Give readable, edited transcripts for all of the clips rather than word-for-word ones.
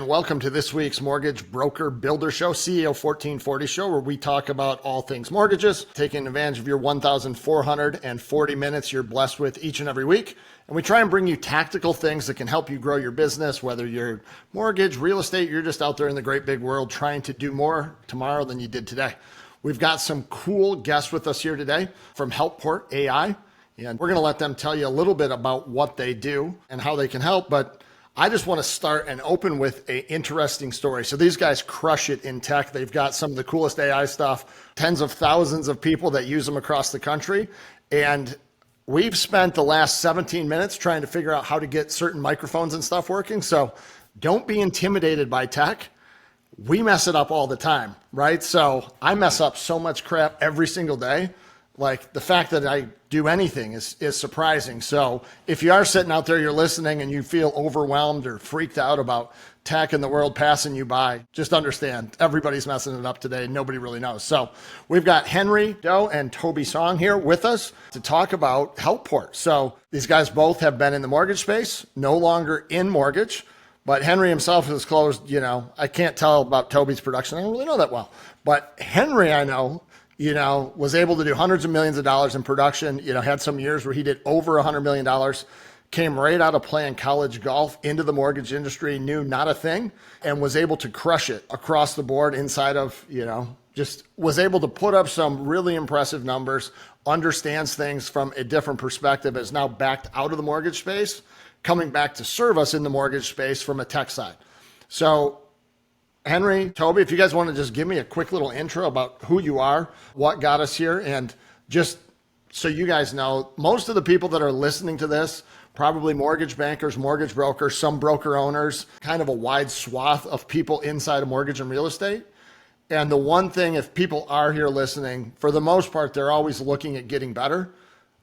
and welcome to this week's Mortgage Broker Builder Show, CEO 1440 show, where we talk about all things mortgages, taking advantage of your 1,440 minutes you're blessed with each and every week. And we try and bring you tactical things that can help you grow your business, whether you're mortgage, real estate, you're just out there in the great big world trying to do more tomorrow than you did today. We've got some cool guests with us here today from Helport AI, and we're going to let them tell you a little bit about what they do and how they can help. But I just want to start and open with an interesting story. So these guys crush it in tech. They've got some of the coolest AI stuff, tens of thousands of people that use them across the country. And we've spent the last 17 minutes trying to figure out how to get certain microphones and stuff working. So don't be intimidated by tech. We mess it up all the time, right? So I mess up so much crap every single day. Like the fact that I do anything is surprising. So if you are sitting out there, you're listening and you feel overwhelmed or freaked out about tech and the world passing you by, just understand everybody's messing it up today. Nobody really knows. So we've got Henry, Do and Toby Song here with us to talk about Helport. So these guys both have been in the mortgage space, no longer in mortgage, but Henry himself has closed, I can't tell about Toby's production. I don't really know that well, but Henry, I know, was able to do hundreds of millions of dollars in production, had some years where he did over $100 million, came right out of playing college golf into the mortgage industry, knew not a thing, and was able to crush it across the board inside of, just was able to put up some really impressive numbers, understands things from a different perspective, is now backed out of the mortgage space, coming back to serve us in the mortgage space from a tech side. So Henry, Toby, if you guys want to just give me a quick little intro about who you are, what got us here, and just so you guys know, most of the people that are listening to this, probably mortgage bankers, mortgage brokers, some broker owners, kind of a wide swath of people inside of mortgage and real estate. And the one thing, if people are here listening, for the most part, they're always looking at getting better.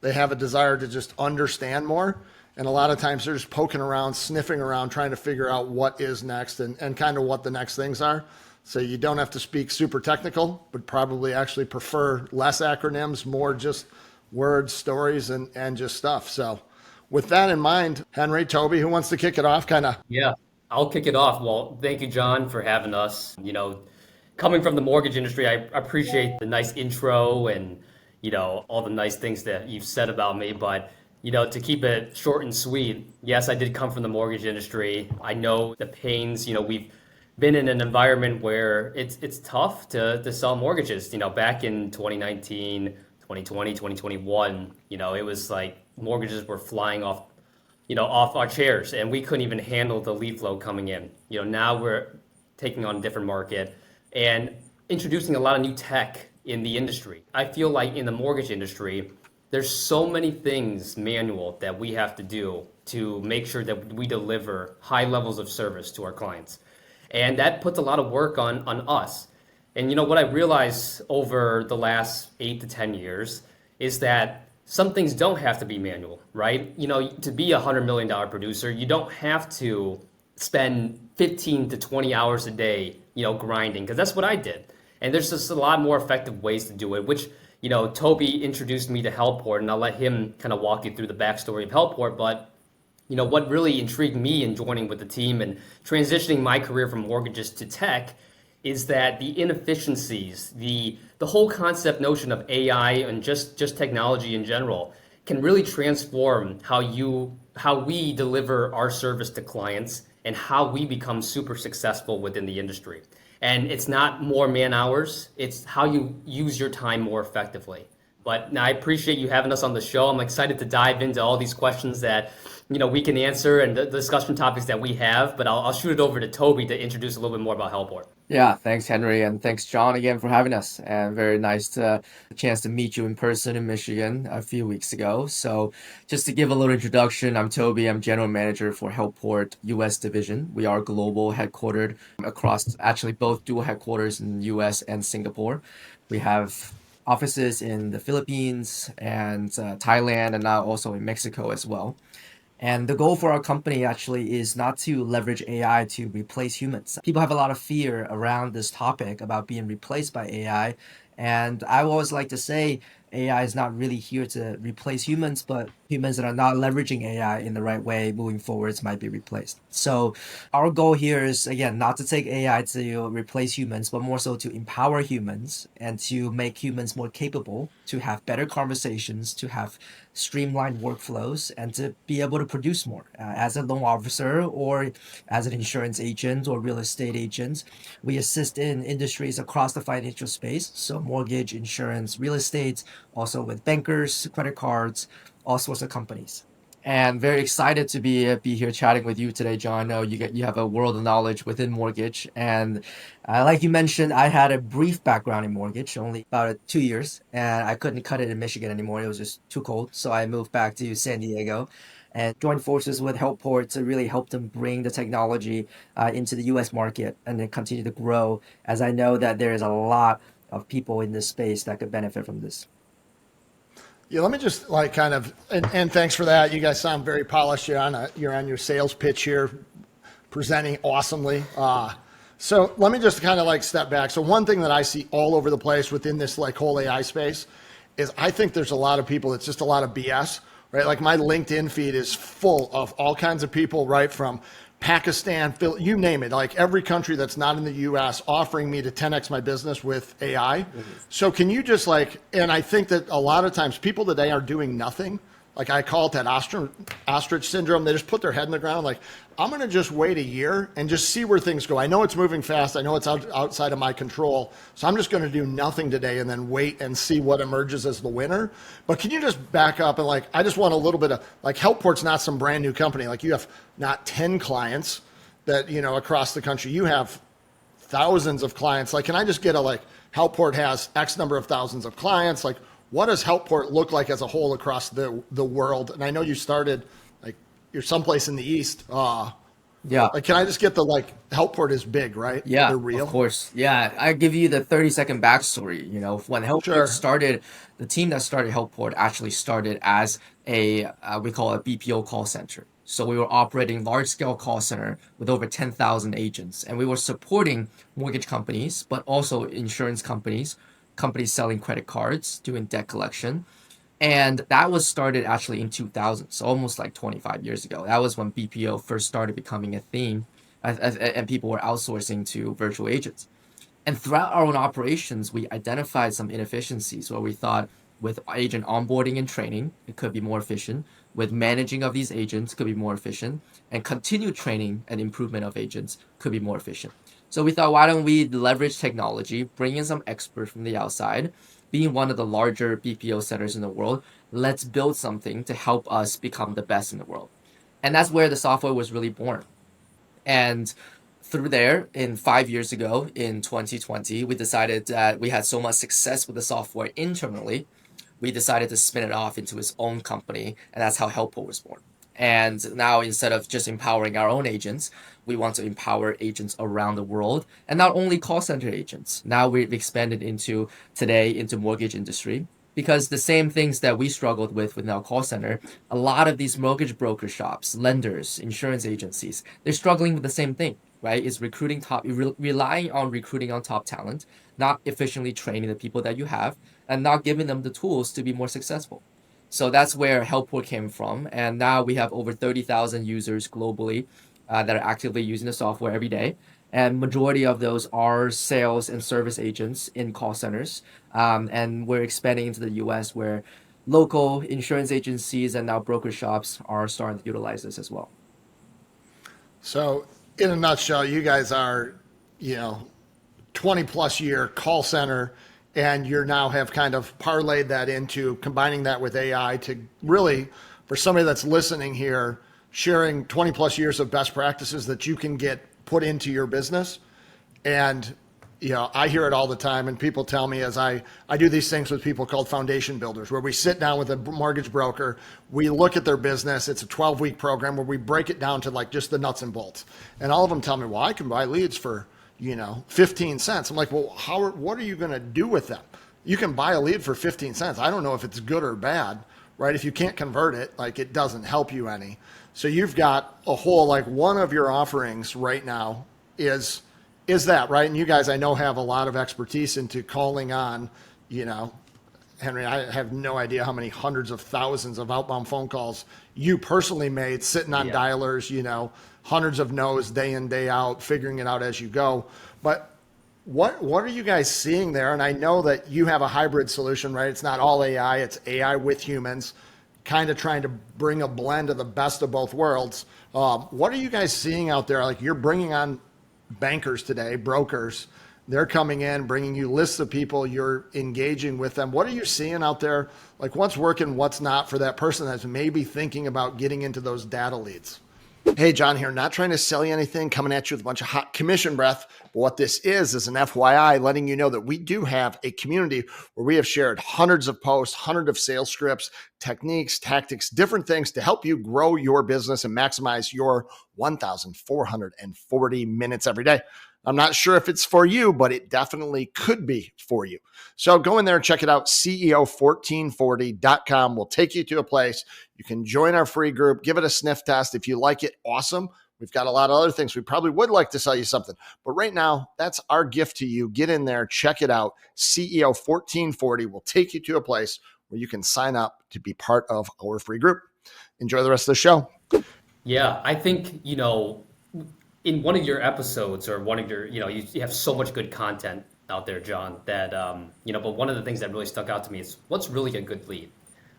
They have a desire to just understand more. And a lot of times they're just poking around, sniffing around, trying to figure out what is next and kind of what the next things are. So you don't have to speak super technical, but probably actually prefer less acronyms, more just words, stories, and just stuff. So with that in mind, Henry, Toby, who wants to kick it off Yeah, I'll kick it off. Well, thank you, John, for having us. Coming from the mortgage industry, I appreciate the nice intro and, all the nice things that you've said about me. But to keep it short and sweet, yes, I did come from the mortgage industry. I know the pains. We've been in an environment where it's tough to sell mortgages. Back in 2019, 2020, 2021, it was like mortgages were flying off our chairs, and we couldn't even handle the lead flow coming in. Now we're taking on a different market and introducing a lot of new tech in the industry. I feel like in the mortgage industry, there's so many things manual that we have to do to make sure that we deliver high levels of service to our clients. And that puts a lot of work on us. And what I realized over the last 8 to 10 years is that some things don't have to be manual, right? To be a $100 million producer, you don't have to spend 15 to 20 hours a day, grinding, because that's what I did. And there's just a lot more effective ways to do it, which Toby introduced me to Helport, and I'll let him kind of walk you through the backstory of Helport. But, what really intrigued me in joining with the team and transitioning my career from mortgages to tech is that the inefficiencies, the whole concept notion of AI and just technology in general can really transform how we deliver our service to clients and how we become super successful within the industry. And it's not more man hours, it's how you use your time more effectively. But now I appreciate you having us on the show. I'm excited to dive into all these questions that we can answer and the discussion topics that we have. But I'll shoot it over to Toby to introduce a little bit more about Helport. Yeah, thanks, Henry, and thanks, John, again for having us. And very nice to a chance to meet you in person in Michigan a few weeks ago. So just to give a little introduction, I'm Toby. I'm General Manager for Helport US Division. We are global, headquartered across actually both dual headquarters in US and Singapore. We have offices in the Philippines and Thailand, and now also in Mexico as well. And the goal for our company actually is not to leverage AI to replace humans. People have a lot of fear around this topic about being replaced by AI. And I always like to say AI is not really here to replace humans, but humans that are not leveraging AI in the right way moving forwards might be replaced. So our goal here is, again, not to take AI to replace humans, but more so to empower humans and to make humans more capable, to have better conversations, to have streamlined workflows, and to be able to produce more. As a loan officer or as an insurance agent or real estate agent, we assist in industries across the financial space. So mortgage, insurance, real estate, also with bankers, credit cards, all sorts of companies. And very excited to be here chatting with you today, John. I know you have a world of knowledge within mortgage, and like you mentioned, I had a brief background in mortgage, only about 2 years, and I couldn't cut it in Michigan anymore. It was just too cold, so I moved back to San Diego, and joined forces with Helport to really help them bring the technology into the U.S. market and then continue to grow. As I know that there is a lot of people in this space that could benefit from this. Yeah, let me just like kind of, and thanks for that. You guys sound very polished. You're on your sales pitch here, presenting awesomely. So let me just kind of like step back. So one thing that I see all over the place within this like whole AI space is I think there's a lot of people. It's just a lot of BS, right? Like my LinkedIn feed is full of all kinds of people, right? From Pakistan, you name it, like every country that's not in the US offering me to 10x my business with AI. So can you just like, and I think that a lot of times people today are doing nothing. Like I call it that ostrich syndrome. They just put their head in the ground. Like I'm going to just wait a year and just see where things go. I know it's moving fast. I know it's outside of my control. So I'm just going to do nothing today and then wait and see what emerges as the winner. But can you just back up and like, I just want a little bit of like Helport's not some brand new company. Like you have not 10 clients that, across the country, you have thousands of clients. Like, can I just get a like Helport has X number of thousands of clients? Like, what does Helport look like as a whole across the world? And I know you started, like, you're someplace in the East. Yeah. Like, can I just get the, like, Helport is big, right? Yeah, They're real. of course. Yeah, I give you the 30-second backstory. When Helport Sure. started, the team that started Helport actually started as we call it a BPO call center. So we were operating large-scale call center with over 10,000 agents, and we were supporting mortgage companies, but also insurance companies, companies selling credit cards, doing debt collection. And that was started actually in 2000, so almost like 25 years ago. That was when BPO first started becoming a theme, and people were outsourcing to virtual agents. And throughout our own operations, we identified some inefficiencies where we thought with agent onboarding and training, it could be more efficient. With managing of these agents, could be more efficient. And continued training and improvement of agents could be more efficient. So we thought, why don't we leverage technology, bring in some experts from the outside, being one of the larger BPO centers in the world, let's build something to help us become the best in the world. And that's where the software was really born. And through there, in 5 years ago, in 2020, we decided that we had so much success with the software internally, we decided to spin it off into its own company, and that's how Helport was born. And now, instead of just empowering our own agents, we want to empower agents around the world, and not only call center agents. Now we've expanded into mortgage industry, because the same things that we struggled with within our call center, a lot of these mortgage broker shops, lenders, insurance agencies, they're struggling with the same thing, right? Is relying on recruiting on top talent, not efficiently training the people that you have, and not giving them the tools to be more successful. So that's where Helport came from, and now we have over 30,000 users globally that are actively using the software every day. And majority of those are sales and service agents in call centers. And we're expanding into the US where local insurance agencies and now broker shops are starting to utilize this as well. So in a nutshell, you guys are, 20 plus year call center, and you now have kind of parlayed that into combining that with AI to really, for somebody that's listening here, sharing 20 plus years of best practices that you can get put into your business. And I hear it all the time, and people tell me as I do these things with people called foundation builders, where we sit down with a mortgage broker, we look at their business. It's a 12-week program where we break it down to like just the nuts and bolts. And all of them tell me, well, I can buy leads for 15 cents. I'm like, well, what are you going to do with them? You can buy a lead for 15 cents. I don't know if it's good or bad, right? If you can't convert it, like it doesn't help you any. So you've got a whole, like one of your offerings right now is that, right? And you guys, I know, have a lot of expertise into calling on, Henry, I have no idea how many hundreds of thousands of outbound phone calls you personally made sitting on dialers, hundreds of no's day in, day out, figuring it out as you go. But what are you guys seeing there? And I know that you have a hybrid solution, right? It's not all AI, it's AI with humans, kind of trying to bring a blend of the best of both worlds. What are you guys seeing out there? Like, you're bringing on bankers today, brokers. They're coming in, bringing you lists of people, you're engaging with them. What are you seeing out there? Like, what's working, what's not for that person that's maybe thinking about getting into those data leads? Hey, John here, not trying to sell you anything, coming at you with a bunch of hot commission breath. But what this is an FYI, letting you know that we do have a community where we have shared hundreds of posts, hundreds of sales scripts, techniques, tactics, different things to help you grow your business and maximize your 1,440 minutes every day. I'm not sure if it's for you, but it definitely could be for you. So go in there and check it out. CEO1440.com will take you to a place. You can join our free group, give it a sniff test. If you like it, awesome. We've got a lot of other things. We probably would like to sell you something, but right now, that's our gift to you. Get in there, check it out. CEO1440 will take you to a place where you can sign up to be part of our free group. Enjoy the rest of the show. Yeah, I think, in one of your episodes or one of your, you have so much good content out there, John, that, but one of the things that really stuck out to me is what's really a good lead,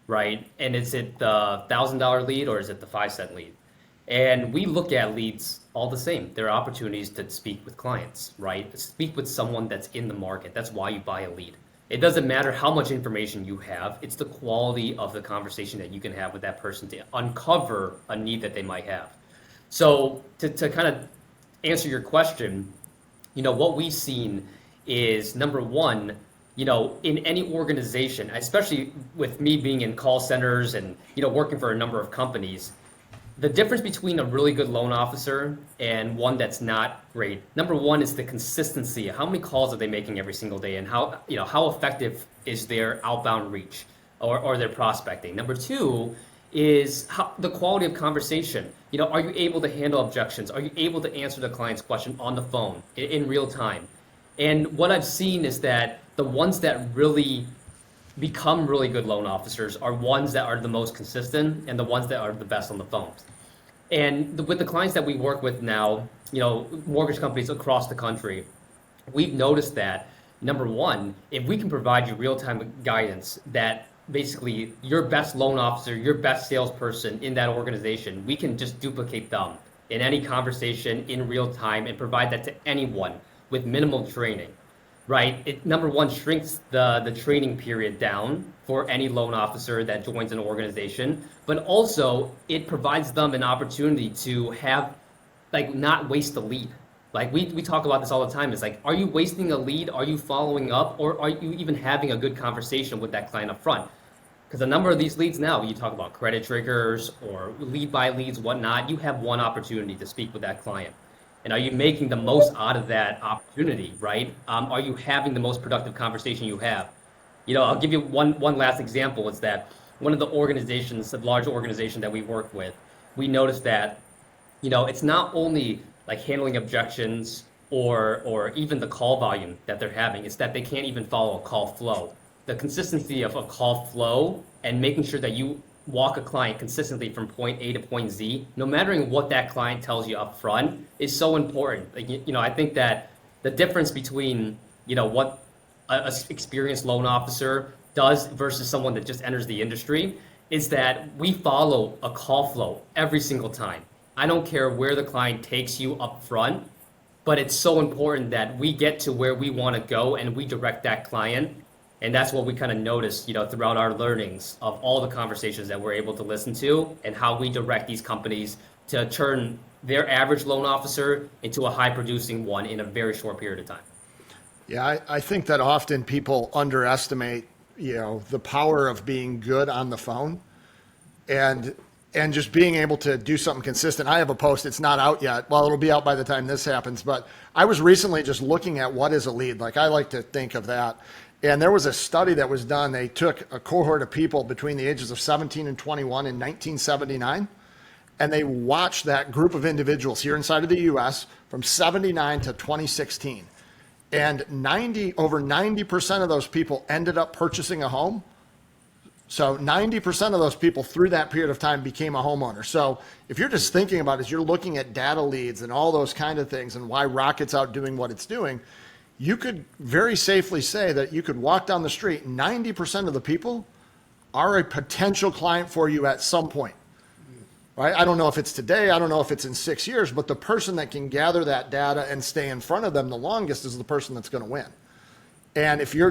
right? And is it the $1,000 lead or is it the 5-cent lead? And we look at leads all the same. There are opportunities to speak with clients, right? Speak with someone that's in the market. That's why you buy a lead. It doesn't matter how much information you have. It's the quality of the conversation that you can have with that person to uncover a need that they might have. So to kind of answer your question, what we've seen is, number one, in any organization, especially with me being in call centers and, working for a number of companies, the difference between a really good loan officer and one that's not great, number one, is the consistency. How many calls are they making every single day, and how effective is their outbound reach or their prospecting? Number two is the quality of conversation. Are you able to handle objections? Are you able to answer the client's question on the phone in real time? And what I've seen is that the ones that really become really good loan officers are ones that are the most consistent and the ones that are the best on the phones. And with the clients that we work with now, mortgage companies across the country, we've noticed that, number one, if we can provide you real-time guidance that basically your best loan officer, your best salesperson in that organization, we can just duplicate them in any conversation in real time and provide that to anyone with minimal training, right? It, number one, shrinks the training period down for any loan officer that joins an organization, but also it provides them an opportunity to have, not waste a lead. We talk about this all the time. It's like, are you wasting a lead? Are you following up? Or are you even having a good conversation with that client up front? Because a number of these leads now, when you talk about credit triggers or lead by leads, whatnot, you have one opportunity to speak with that client. And are you making the most out of that opportunity, right? Are you having the most productive conversation you have? I'll give you one last example. Is that one of the organizations, the large organization that we work with, we noticed that, it's not only like handling objections or even the call volume that they're having, it's that they can't even follow a call flow. The consistency of a call flow and making sure that you walk a client consistently from point A to point Z, no matter what that client tells you up front, is so important. I think that the difference between, what a experienced loan officer does versus someone that just enters the industry is that we follow a call flow every single time. I don't care where the client takes you up front, but it's so important that we get to where we want to go and we direct that client. And that's what we kind of noticed, throughout our learnings of all the conversations that we're able to listen to and how we direct these companies to turn their average loan officer into a high producing one in a very short period of time. Yeah, I think that often people underestimate, the power of being good on the phone and just being able to do something consistent. I have a post, it's not out yet. Well, it'll be out by the time this happens, but I was recently just looking at what is a lead. I like to think of that. And there was a study that was done. They took a cohort of people between the ages of 17 and 21 in 1979, and they watched that group of individuals here inside of the US from 79 to 2016. And over 90% of those people ended up purchasing a home So 90% of those people through that period of time became a homeowner. So if you're just thinking about it, you're looking at data leads and all those kind of things and why Rocket's out doing what it's doing, you could very safely say that you could walk down the street, 90% of the people are a potential client for you at some point, right? I don't know if it's today, I don't know if it's in 6 years, but the person that can gather that data and stay in front of them the longest is the person that's going to win. And if you're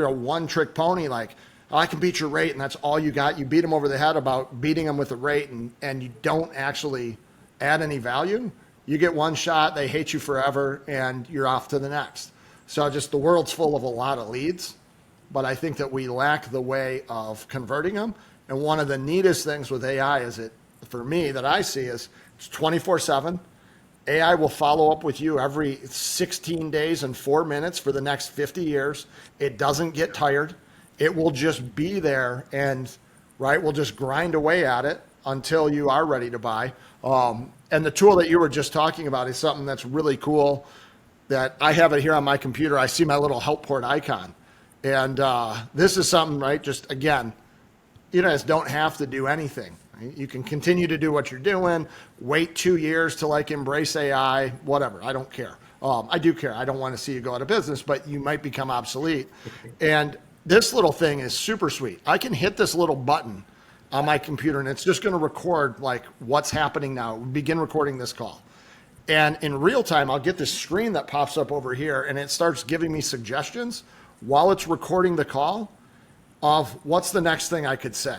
a one-trick pony, like, oh, I can beat your rate and that's all you got, you beat them over the head about beating them with a rate and you don't actually add any value, you get one shot, they hate you forever, and you're off to the next. So just the world's full of a lot of leads, but I think that we lack the way of converting them. And one of the neatest things with AI for me, that I see is it's 24/7. AI will follow up with you every 16 days and 4 minutes for the next 50 years. It doesn't get tired. It will just be there and, right, we'll just grind away at it until you are ready to buy. And the tool that you were just talking about is something that's really cool that I have it here on my computer. I see my little Helport icon. And this is something, right, just again, you guys don't have to do anything. Right? You can continue to do what you're doing, wait 2 years to like embrace AI, whatever. I don't care. I do care. I don't want to see you go out of business, but you might become obsolete. And this little thing is super sweet. I can hit this little button on my computer and it's just going to record like what's happening now. Begin recording this call. And in real time, I'll get this screen that pops up over here and it starts giving me suggestions while it's recording the call of what's the next thing I could say.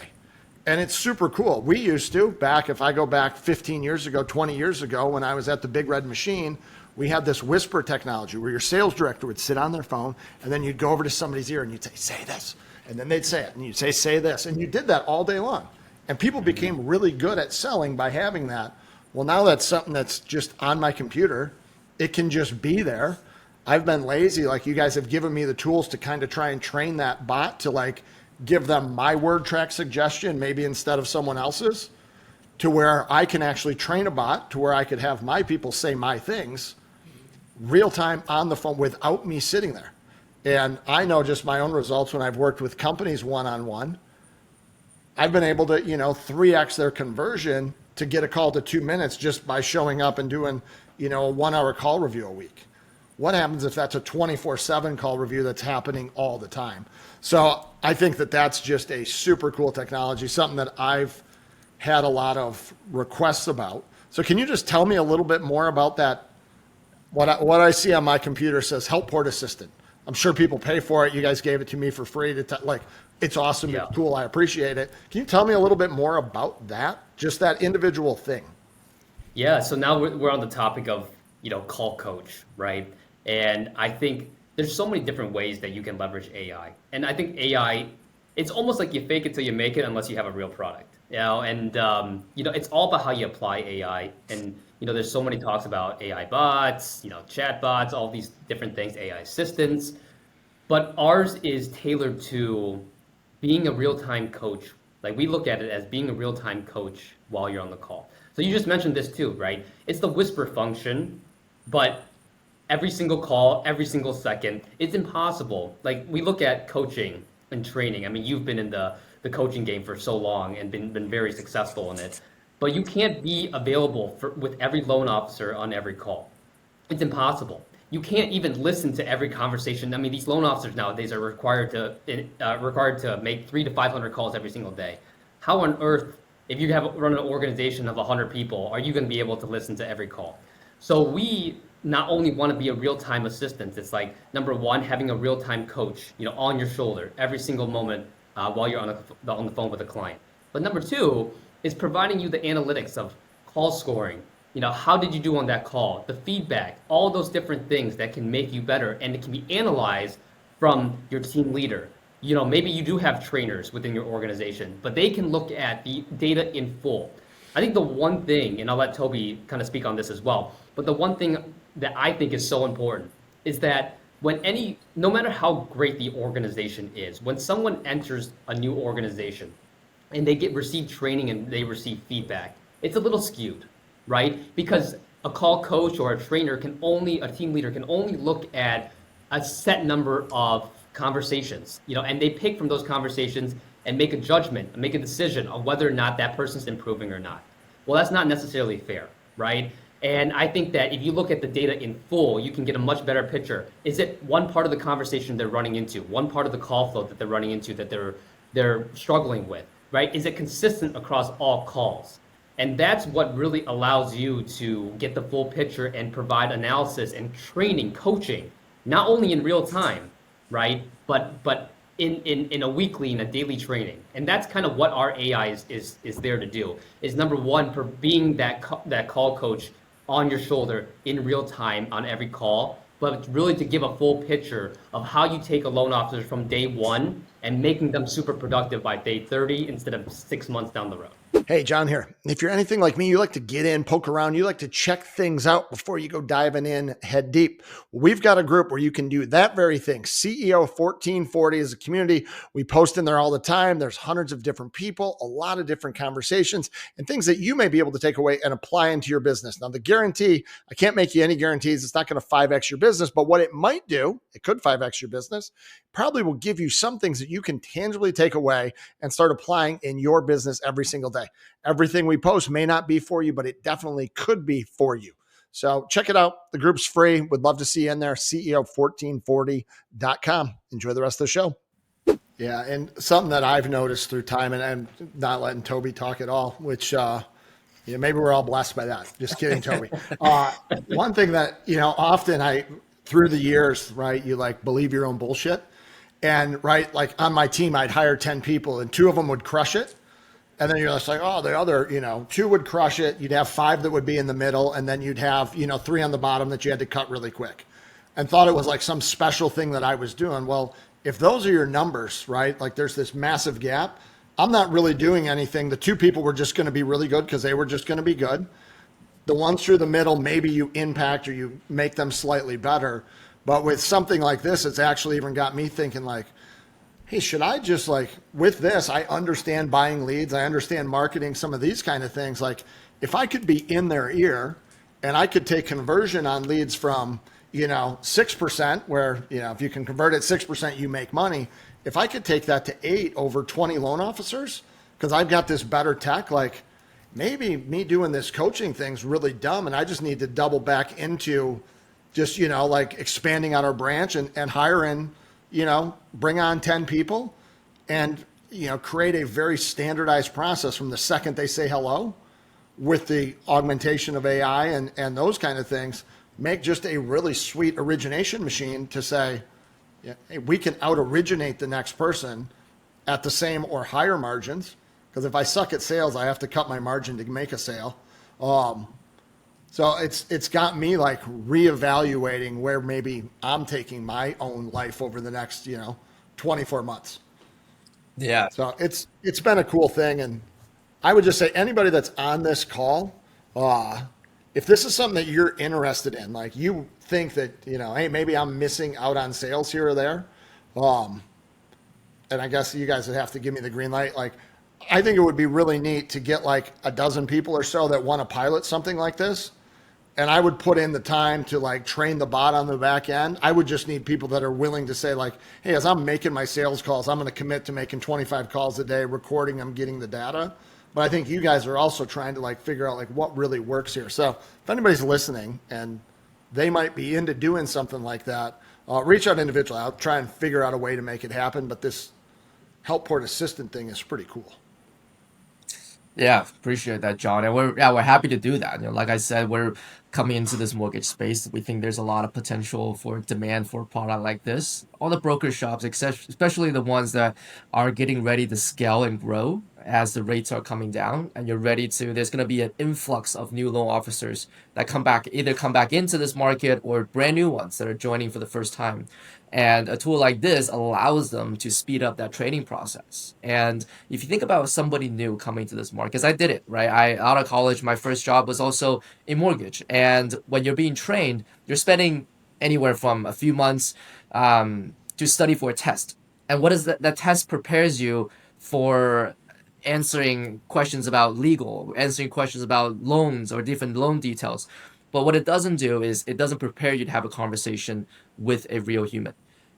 And it's super cool. We used to, if I go back 15 years ago, 20 years ago, when I was at the Big Red Machine, we had this whisper technology where your sales director would sit on their phone and then you'd go over to somebody's ear and you'd say this. And then they'd say it and you'd say this. And you did that all day long. And people became really good at selling by having that. Well, now that's something that's just on my computer. It can just be there. I've been lazy. Like you guys have given me the tools to kind of try and train that bot to like give them my word track suggestion, maybe instead of someone else's, to where I can actually train a bot to where I could have my people say my things real time on the phone without me sitting there. And I know just my own results when I've worked with companies one-on-one, I've been able to, 3x their conversion to get a call to 2 minutes just by showing up and doing, a 1 hour call review a week. What happens if that's a 24/7 call review that's happening all the time? So I think that that's just a super cool technology, something that I've had a lot of requests about. So can you just tell me a little bit more about that? What I see on my computer says Helport Assistant. I'm sure people pay for it. You guys gave it to me for free it's awesome. Yeah. It's cool. I appreciate it. Can you tell me a little bit more about that? Just that individual thing. Yeah, so now we're on the topic of, call coach, right? And I think there's so many different ways that you can leverage AI. And I think AI, it's almost like you fake it till you make it unless you have a real product. And it's all about how you apply AI. And there's so many talks about AI bots, chat bots, all these different things, AI assistants. But ours is tailored to being a real-time coach. Like we look at it as being a real-time coach while you're on the call. So you just mentioned this too, right? It's the whisper function, but every single call, every single second, it's impossible. Like we look at coaching and training. I mean, you've been in the coaching game for so long and been very successful in it, but you can't be available with every loan officer on every call. It's impossible. You can't even listen to every conversation. I mean, these loan officers nowadays are required to make 300 to 500 calls every single day. How on earth, if you run an organization of 100 people, are you going to be able to listen to every call? So we not only want to be a real-time assistant. It's like number one, having a real-time coach, on your shoulder every single moment while you're on the phone with a client. But number two is providing you the analytics of call scoring. How did you do on that call? The feedback, all those different things that can make you better, and it can be analyzed from your team leader. Maybe you do have trainers within your organization, but they can look at the data in full. I think the one thing, and I'll let Toby kind of speak on this as well, but the one thing that I think is so important is that no matter how great the organization is, when someone enters a new organization and they receive training and they receive feedback, it's a little skewed. Right? Because a call coach or a team leader can only look at a set number of conversations, and they pick from those conversations and make a judgment, and make a decision on whether or not that person's improving or not. Well, that's not necessarily fair, right? And I think that if you look at the data in full, you can get a much better picture. Is it one part of the conversation they're running into, one part of the call flow that they're running into that they're struggling with, right? Is it consistent across all calls? And that's what really allows you to get the full picture and provide analysis and training, coaching, not only in real time, right? But in a weekly and a daily training. And that's kind of what our AI is there to do. Is number one, for being that call coach on your shoulder in real time on every call, but really to give a full picture of how you take a loan officer from day one and making them super productive by day 30 instead of 6 months down the road. Hey, John here. If you're anything like me, you like to get in, poke around, you like to check things out before you go diving in head deep. We've got a group where you can do that very thing. CEO 1440 is a community. We post in there all the time. There's hundreds of different people, a lot of different conversations, and things that you may be able to take away and apply into your business. Now, the guarantee, I can't make you any guarantees. It's not going to 5X your business, but what it might do, it could 5X your business, probably will give you some things that you can tangibly take away and start applying in your business every single day. Everything we post may not be for you, but it definitely could be for you. So check it out. The group's free. Would love to see you in there. CEO1440.com. Enjoy the rest of the show. Yeah. And something that I've noticed through time, and I'm not letting Toby talk at all, which, maybe we're all blessed by that. Just kidding, Toby. One thing that, often through the years, right, you like believe your own bullshit. And right, like on my team, I'd hire 10 people and 2 of them would crush it. And then you're just like, oh, the other, 2 would crush it. You'd have 5 that would be in the middle. And then you'd have, 3 on the bottom that you had to cut really quick, and thought it was like some special thing that I was doing. Well, if those are your numbers, right? Like there's this massive gap. I'm not really doing anything. The 2 people were just going to be really good because they were just going to be good. The ones through the middle, maybe you impact or you make them slightly better. But with something like this, it's actually even got me thinking like, hey, should I just with this, I understand buying leads. I understand marketing, some of these kind of things. Like if I could be in their ear and I could take conversion on leads from, 6%, where, if you can convert at 6%, you make money. If I could take that to 8 over 20 loan officers, because I've got this better tech, like maybe me doing this coaching thing's really dumb. And I just need to double back into just, expanding on our branch and hiring, bring on 10 people and, create a very standardized process from the second they say hello with the augmentation of AI and those kind of things, make just a really sweet origination machine to say, yeah, hey, we can out originate the next person at the same or higher margins. Because if I suck at sales, I have to cut my margin to make a sale. So it's got me reevaluating where maybe I'm taking my own life over the next, 24 months. Yeah. So it's been a cool thing. And I would just say anybody that's on this call, if this is something that you're interested in, like you think that, hey, maybe I'm missing out on sales here or there. And I guess you guys would have to give me the green light. I think it would be really neat to get a dozen people or so that want to pilot something like this. And I would put in the time to train the bot on the back end. I would just need people that are willing to say hey, as I'm making my sales calls, I'm going to commit to making 25 calls a day, recording them, getting the data. But I think you guys are also trying to figure out what really works here. So if anybody's listening and they might be into doing something like that, reach out individually. I'll try and figure out a way to make it happen. But this Helport Assistant thing is pretty cool. Yeah, appreciate that, John. And we're happy to do that. Like I said, we're coming into this mortgage space. We think there's a lot of potential for demand for a product like this. All the broker shops, especially the ones that are getting ready to scale and grow as the rates are coming down, and there's going to be an influx of new loan officers that either come back into this market or brand new ones that are joining for the first time. And a tool like this allows them to speed up that training process. And if you think about somebody new coming to this market, because I did it, right? Out of college, my first job was also in mortgage. And when you're being trained, you're spending anywhere from a few months to study for a test. And what is that test prepares you for answering questions about legal, answering questions about loans or different loan details. But what it doesn't do is it doesn't prepare you to have a conversation with a real human.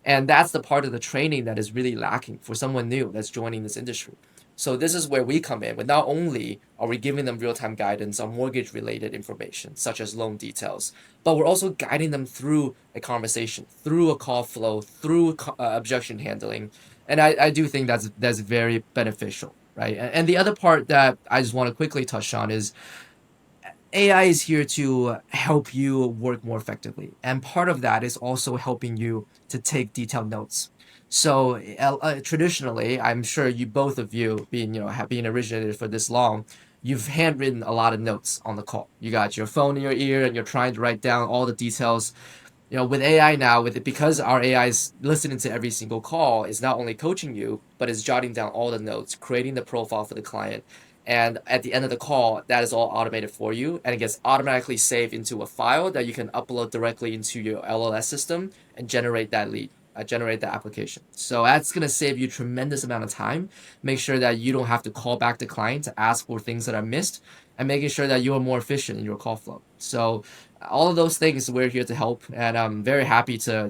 And that's the part of the training that is really lacking for someone new that's joining this industry. So this is where we come in. But not only are we giving them real-time guidance on mortgage-related information, such as loan details, but we're also guiding them through a conversation, through a call flow, through objection handling. And I do think that's very beneficial, right? And the other part that I just want to quickly touch on is AI is here to help you work more effectively. And part of that is also helping you to take detailed notes. So traditionally, I'm sure you both of you, being have been originated for this long, you've handwritten a lot of notes on the call. You got your phone in your ear and you're trying to write down all the details. With AI now, with it, because our AI is listening to every single call, is not only coaching you, but is jotting down all the notes, creating the profile for the client. And at the end of the call, that is all automated for you, and it gets automatically saved into a file that you can upload directly into your LLS system and generate that lead, generate that application. So that's going to save you tremendous amount of time. Make sure that you don't have to call back the client to ask for things that are missed, and making sure that you are more efficient in your call flow. So all of those things we're here to help, and I'm very happy to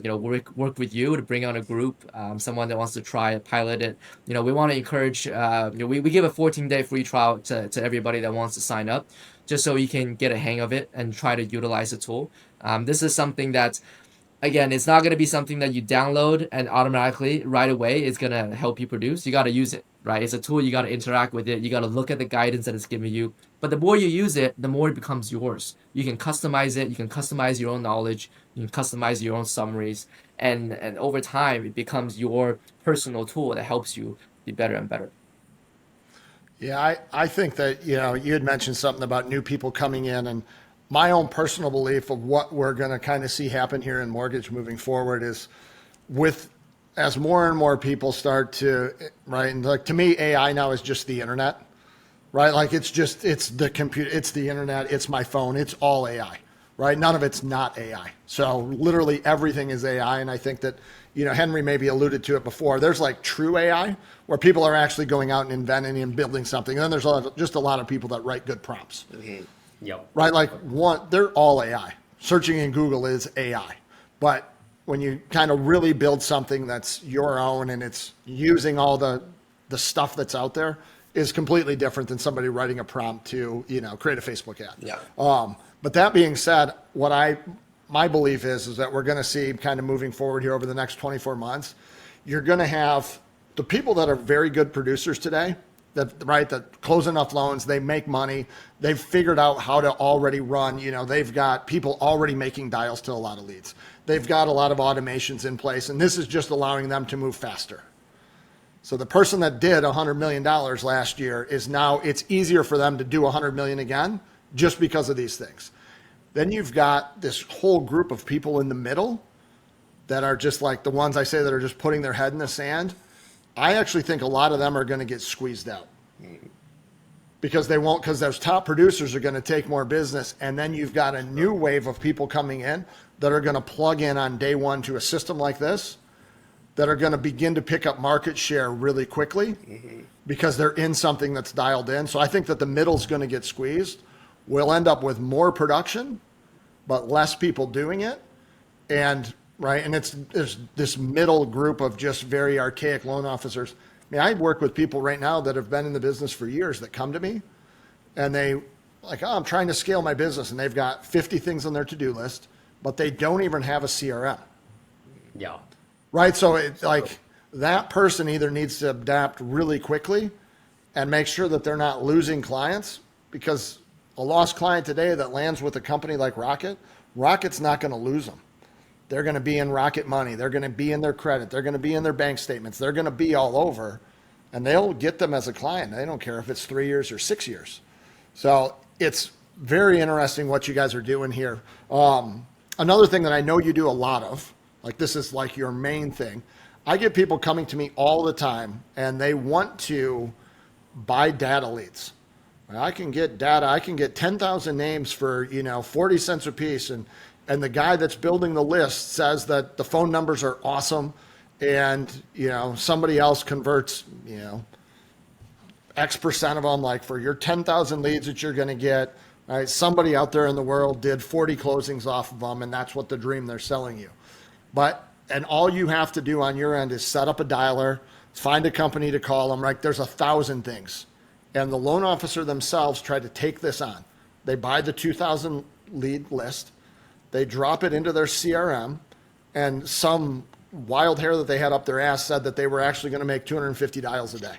work with you to bring on a group, someone that wants to try it, pilot it. We want to encourage, we give a 14-day free trial to everybody that wants to sign up, just so you can get a hang of it and try to utilize the tool. This is something that, again, it's not going to be something that you download and automatically right away it's going to help you produce. You got to use it, right? It's a tool. You got to interact with it. You got to look at the guidance that it's giving you. But the more you use it, the more it becomes yours. You can customize it. You can customize your own knowledge. You can customize your own summaries. And over time, it becomes your personal tool that helps you be better and better. Yeah, I think that, you had mentioned something about new people coming in, and my own personal belief of what we're going to kind of see happen here in mortgage moving forward is as more and more people start to, right? And like, to me, AI now is just the internet, right? Like it's the computer, it's the internet, it's my phone, it's all AI, right? None of it's not AI. So literally everything is AI. And I think that, Henry maybe alluded to it before. There's like true AI where people are actually going out and inventing and building something. And then there's just a lot of people that write good prompts. Mm-hmm. Yep. Right? Like they're all AI. Searching in Google is AI. But when you kind of really build something that's your own and it's using all the stuff that's out there, is completely different than somebody writing a prompt to, create a Facebook ad. Yeah. But that being said, my belief is that we're going to see kind of moving forward here over the next 24 months, you're going to have the people that are very good producers today, that close enough loans, they make money, they've figured out how to already run, they've got people already making dials to a lot of leads. They've got a lot of automations in place, and this is just allowing them to move faster. So the person that did $100 million last year is now, it's easier for them to do $100 million again just because of these things. Then you've got this whole group of people in the middle that are just like the ones I say that are just putting their head in the sand. I actually think a lot of them are going to get squeezed out because those top producers are going to take more business. And then you've got a new wave of people coming in that are going to plug in on day one to a system like this, that are going to begin to pick up market share really quickly because they're in something that's dialed in. So I think that the middle's going to get squeezed. We'll end up with more production, but less people doing it. And right, and there's this middle group of just very archaic loan officers. I mean, I work with people right now that have been in the business for years that come to me and they like, I'm trying to scale my business, and they've got 50 things on their to-do list, but they don't even have a CRM. Yeah. Right. So it's like that person either needs to adapt really quickly and make sure that they're not losing clients, because a lost client today that lands with a company like Rocket's not going to lose them. They're going to be in Rocket Money. They're going to be in their credit. They're going to be in their bank statements. They're going to be all over, and they'll get them as a client. They don't care if it's 3 years or 6 years. So it's very interesting what you guys are doing here. Another thing that I know you do a lot of, like this is like your main thing. I get people coming to me all the time, and they want to buy data leads. I can get data. I can get 10,000 names for 40 cents a piece, and the guy that's building the list says that the phone numbers are awesome, and somebody else converts X percent of them. Like for your 10,000 leads that you're going to get, right? Somebody out there in the world did 40 closings off of them, and that's what the dream they're selling you. But And all you have to do on your end is set up a dialer, find a company to call them, right? There's 1,000 things. And the loan officer themselves try to take this on. They buy the 2,000 lead list, they drop it into their CRM, and some wild hair that they had up their ass said that they were actually going to make 250 dials a day.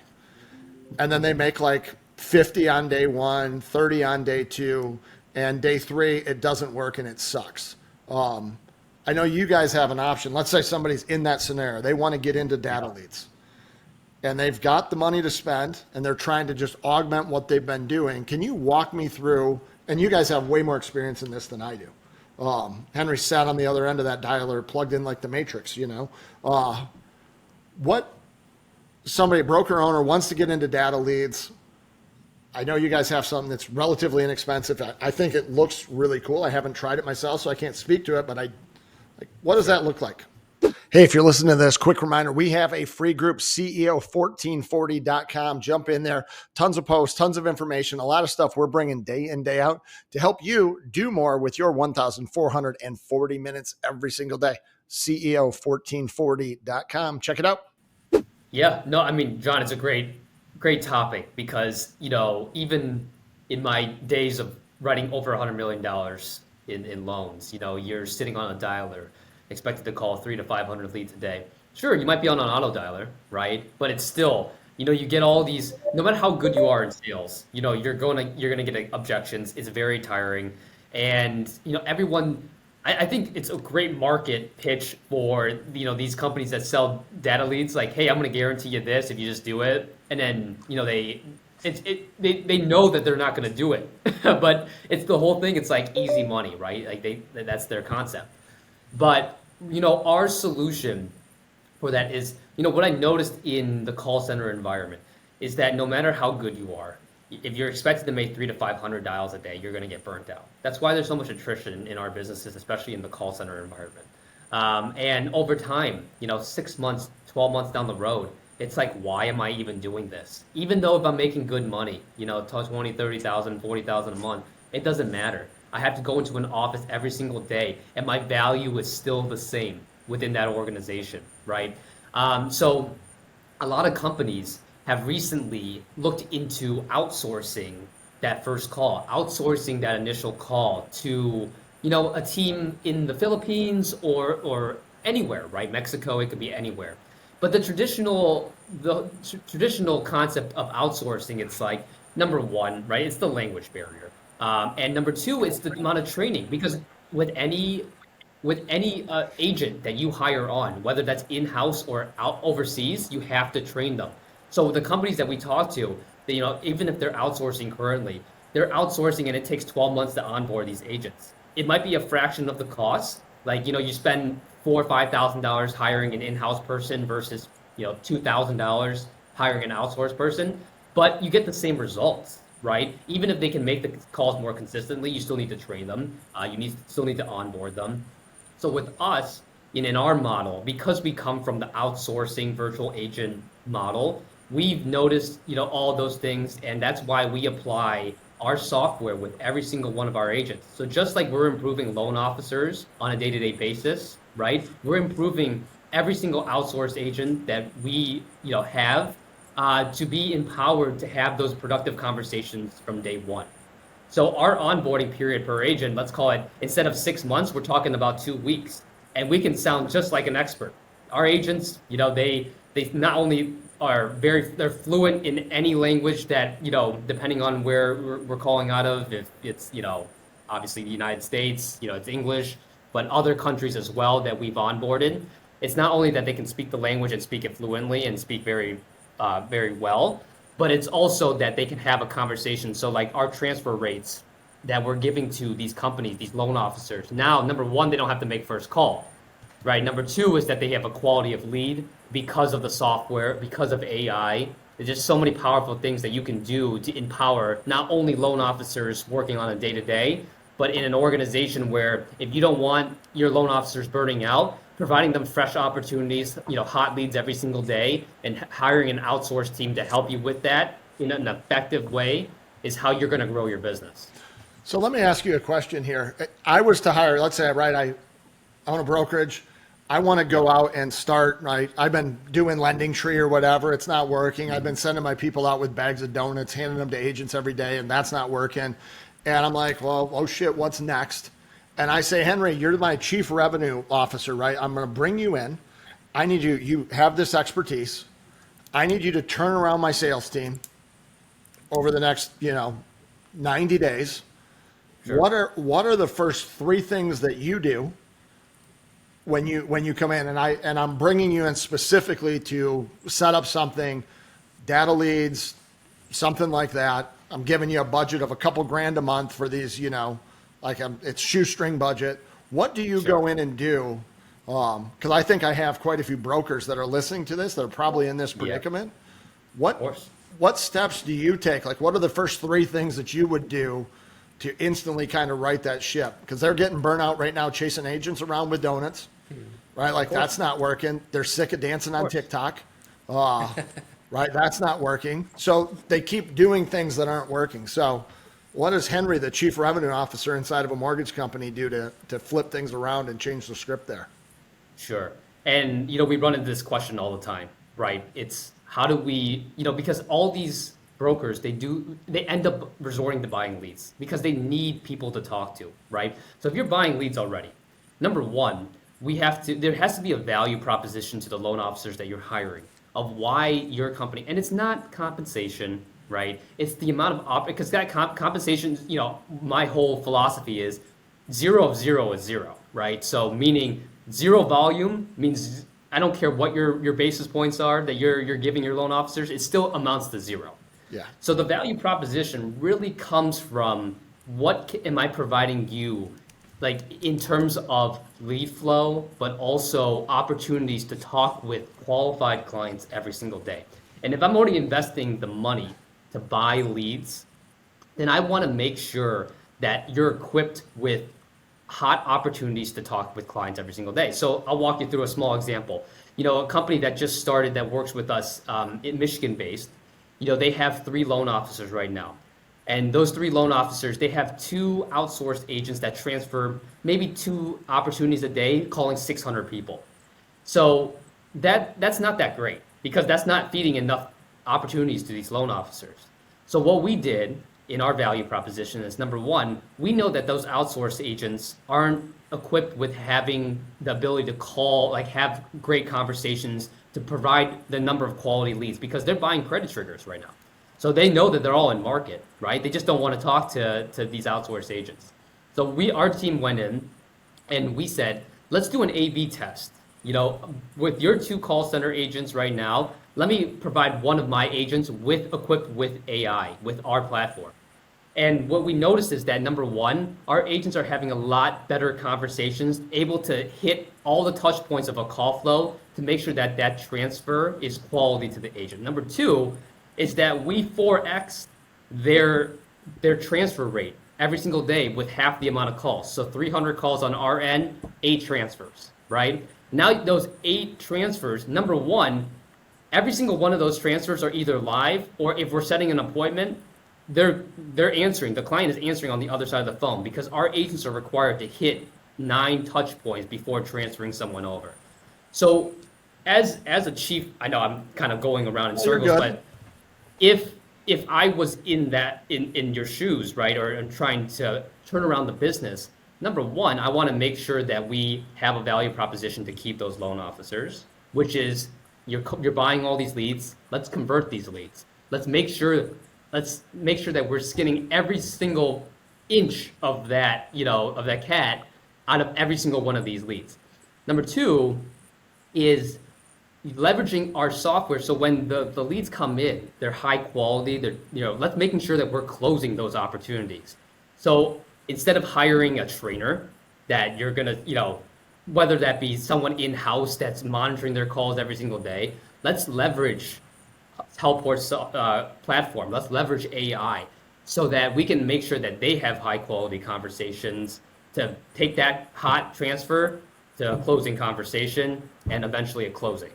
And then they make like 50 on day one, 30 on day two, and day three, it doesn't work and it sucks. I know you guys have an option. Let's say somebody's in that scenario. They want to get into data leads and they've got the money to spend and they're trying to just augment what they've been doing. Can you walk me through, and you guys have way more experience in this than I do. Henry sat on the other end of that dialer, plugged in like the Matrix, you know. What somebody, broker owner, wants to get into data leads. I know you guys have something that's relatively inexpensive. I think it looks really cool. I haven't tried it myself, so I can't speak to it, but what does that look like? Hey, if you're listening to this, quick reminder, we have a free group, CEO1440.com. Jump in there. Tons of posts, tons of information, a lot of stuff we're bringing day in, day out to help you do more with your 1,440 minutes every single day. CEO1440.com. Check it out. Yeah, no, I mean, John, it's a great topic because, even in my days of writing over $100 million in loans, you're sitting on a dialer expected to call 300 to 500 leads a day. Sure, you might be on an auto dialer, right? But it's still, you get all these, no matter how good you are in sales, you're gonna get objections. It's very tiring. And, everyone, I think it's a great market pitch for, these companies that sell data leads, like, hey, I'm gonna guarantee you this if you just do it. And then, they know that they're not gonna do it. But it's the whole thing, it's like easy money, right? Like that's their concept. But, our solution for that is, what I noticed in the call center environment is that no matter how good you are, if you're expected to make 300 to 500 dials a day, you're going to get burnt out. That's why there's so much attrition in our businesses, especially in the call center environment. And over time, 6 months, 12 months down the road, it's like, why am I even doing this? Even though if I'm making good money, 20, 30,000, 40,000 a month, it doesn't matter. I have to go into an office every single day, and my value is still the same within that organization, right? So a lot of companies have recently looked into outsourcing that first call, outsourcing that initial call to, a team in the Philippines or anywhere, right? Mexico, it could be anywhere. But the traditional concept of outsourcing, it's like, number one, right? It's the language barrier. And number two, it's the amount of training, because with any agent that you hire on, whether that's in-house or out overseas, you have to train them. So the companies that we talk to, even if they're outsourcing currently, they're outsourcing and it takes 12 months to onboard these agents. It might be a fraction of the cost. Like, you spend $4,000 or $5,000 hiring an in-house person versus, $2,000 hiring an outsourced person, but you get the same results. Right? Even if they can make the calls more consistently, you still need to train them. Still need to onboard them. So with us, in our model, because we come from the outsourcing virtual agent model, we've noticed, all those things, and that's why we apply our software with every single one of our agents. So just like we're improving loan officers on a day-to-day basis, right? We're improving every single outsourced agent that we, have. To be empowered to have those productive conversations from day one. So our onboarding period per agent, let's call it, instead of 6 months, we're talking about 2 weeks, and we can sound just like an expert. Our agents, they not only are they're fluent in any language that, depending on where we're calling out of, if it's, obviously the United States, it's English, but other countries as well that we've onboarded. It's not only that they can speak the language and speak it fluently and speak very well, but it's also that they can have a conversation. So like our transfer rates that we're giving to these companies, these loan officers, now, number one, they don't have to make first call, right? Number two is that they have a quality of lead because of the software, because of AI. There's just so many powerful things that you can do to empower not only loan officers working on a day-to-day, but in an organization where if you don't want your loan officers burning out, providing them fresh opportunities, hot leads every single day, and hiring an outsourced team to help you with that in an effective way is how you're going to grow your business. So let me ask you a question here. I was to hire, let's say I own a brokerage. I want to go out and start, right? I've been doing Lending Tree or whatever. It's not working. I've been sending my people out with bags of donuts, handing them to agents every day, and that's not working. And I'm like, well, oh shit, what's next? And I say, Henry, you're my chief revenue officer, right? I'm going to bring you in. I need you, you have this expertise. I need you to turn around my sales team over the next, 90 days. Sure. What are the first three things that you do when you come in? And I'm bringing you in specifically to set up something, data leads, something like that. I'm giving you a budget of a couple grand a month for these, it's shoestring budget. What do you Sure. go in and do? Because I think I have quite a few brokers that are listening to this that are probably in this predicament. Of course. What steps do you take? Like, what are the first three things that you would do to instantly kind of right that ship? Because they're getting burnt out right now chasing agents around with donuts, right? Like, that's not working. They're sick of dancing on TikTok. Right? That's not working. So they keep doing things that aren't working. So what does Henry, the chief revenue officer inside of a mortgage company, do to flip things around and change the script there? Sure. And, we run into this question all the time, right? It's how do we, because all these brokers, they end up resorting to buying leads because they need people to talk to, right? So if you're buying leads already, number one, there has to be a value proposition to the loan officers that you're hiring of why your company, and it's not compensation, right? It's the amount of, because that compensation, my whole philosophy is 0 of 0 is 0, right? So meaning zero volume means I don't care what your basis points are that you're giving your loan officers, it still amounts to 0. Yeah. So the value proposition really comes from am I providing you, like in terms of lead flow, but also opportunities to talk with qualified clients every single day. And if I'm already investing the money to buy leads, then I want to make sure that you're equipped with hot opportunities to talk with clients every single day. So I'll walk you through a small example. A company that just started that works with us in Michigan based, they have 3 loan officers right now. And those 3 loan officers, they have 2 outsourced agents that transfer maybe 2 opportunities a day, calling 600 people. So that's not that great because that's not feeding enough opportunities to these loan officers. So what we did in our value proposition is, number one, we know that those outsourced agents aren't equipped with having the ability to call, like have great conversations to provide the number of quality leads because they're buying credit triggers right now. So they know that they're all in market, right? They just don't want to talk to these outsourced agents. So our team went in and we said, let's do an A/B test. With your 2 call center agents right now, let me provide one of my agents equipped with AI, with our platform. And what we noticed is that, number one, our agents are having a lot better conversations, able to hit all the touch points of a call flow to make sure that that transfer is quality to the agent. Number two is that we 4x their transfer rate every single day with half the amount of calls. So 300 calls on our end, 8 transfers, right? Now those 8 transfers, number one, every single one of those transfers are either live or if we're setting an appointment, they're answering. The client is answering on the other side of the phone because our agents are required to hit 9 touch points before transferring someone over. So as a chief, I know I'm kind of going around in circles, but if I was in your shoes, right, or I'm trying to turn around the business, number one, I want to make sure that we have a value proposition to keep those loan officers, which is you're buying all these leads. Let's convert these leads. Let's make sure that we're skinning every single inch of that, of that cat out of every single one of these leads. Number two is leveraging our software. So when the leads come in, they're high quality, let's making sure that we're closing those opportunities. So instead of hiring a trainer that you're going to, whether that be someone in-house that's monitoring their calls every single day, let's leverage Helport's platform. Let's leverage AI so that we can make sure that they have high quality conversations to take that hot transfer to a closing conversation and eventually a closing.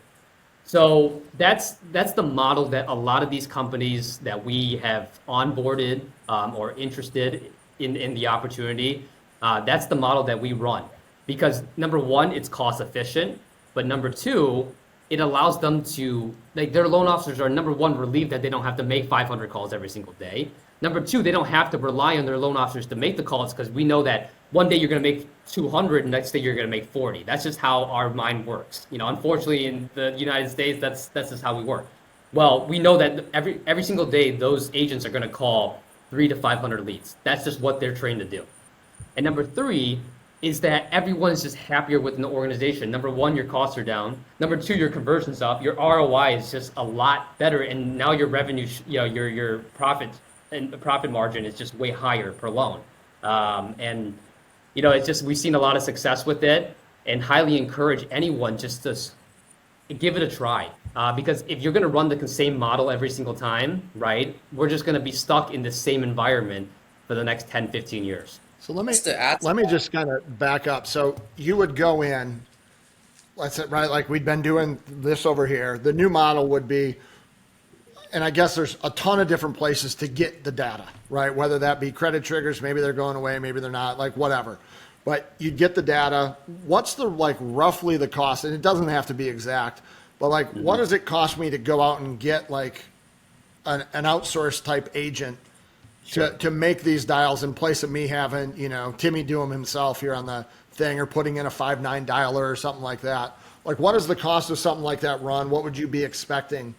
So that's the model that a lot of these companies that we have onboarded or interested in the opportunity, that's the model that we run. because number one, it's cost efficient, but number two, it allows them to, like, their loan officers are, number one, relieved that they don't have to make 500 calls every single day. Number two, they don't have to rely on their loan officers to make the calls because we know that one day you're going to make 200 and next day you're going to make 40. That's just how our mind works. Unfortunately, in the United States, that's just how we work. Well, we know that every single day those agents are going to call 300 to 500 leads. That's just what they're trained to do. And number three is that everyone's just happier within the organization. Number one, your costs are down. Number two, your conversion's up. Your ROI is just a lot better, and now your revenue, your profit and the profit margin is just way higher per loan. And it's just we've seen a lot of success with it, and highly encourage anyone just to give it a try. Because if you're going to run the same model every single time, right, we're just going to be stuck in the same environment for the next 10, 15 years. So let me just kind of back up. So you would go in, let's say, right, like we'd been doing this over here. The new model would be, and I guess there's a ton of different places to get the data, right? Whether that be credit triggers, maybe they're going away, maybe they're not, like whatever. But you'd get the data. What's the roughly the cost? And it doesn't have to be exact, but what does it cost me to go out and get an outsourced type agent to make these dials in place of me having, Timmy do them himself here on the thing, or putting in a 5.9 dialer or something like that? What is the cost of something like that run? What would you be expecting?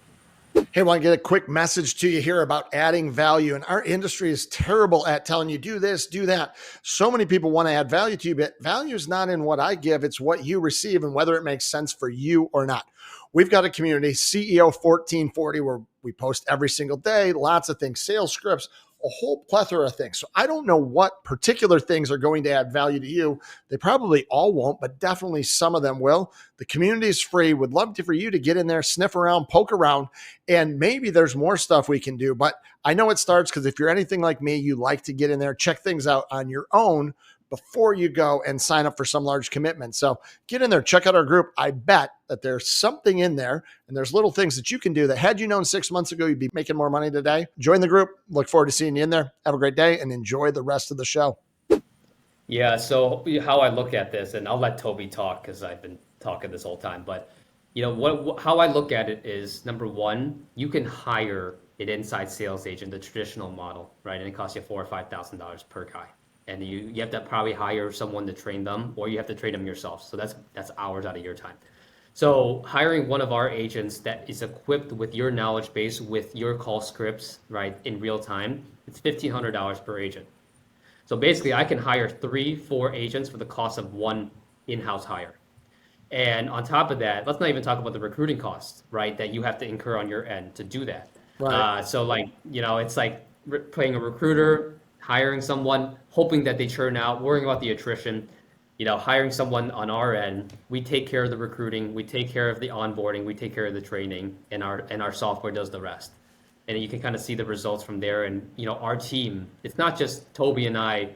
Hey, I want to get a quick message to you here about adding value. And our industry is terrible at telling you, do this, do that. So many people want to add value to you, but value is not in what I give. It's what you receive and whether it makes sense for you or not. We've got a community, CEO 1440, where we post every single day, lots of things, sales scripts, a whole plethora of things. So I don't know what particular things are going to add value to you. They probably all won't, but definitely some of them will. The community is free. Would love for you to get in there, sniff around, poke around, and maybe there's more stuff we can do. But I know it starts because if you're anything like me, you like to get in there, check things out on your own before you go and sign up for some large commitment. So get in there, check out our group. I bet that there's something in there and there's little things that you can do that had you known 6 months ago, you'd be making more money today. Join the group. Look forward to seeing you in there. Have a great day and enjoy the rest of the show. Yeah, so how I look at this, and I'll let Toby talk because I've been talking this whole time, but how I look at it is, number one, you can hire an inside sales agent, the traditional model, right? And it costs you $4,000 or $5,000 per guy. And you have to probably hire someone to train them, or you have to train them yourself. So that's hours out of your time. So hiring one of our agents that is equipped with your knowledge base, with your call scripts, right, in real time, it's $1,500 per agent. So basically, I can hire 3-4 agents for the cost of one in-house hire. And on top of that, let's not even talk about the recruiting costs, right, that you have to incur on your end to do that. Right. So it's like paying a recruiter, hiring someone, hoping that they churn out, worrying about the attrition. Hiring someone on our end, we take care of the recruiting, we take care of the onboarding, we take care of the training, and our software does the rest. And you can kind of see the results from there. And our team, it's not just Toby and I,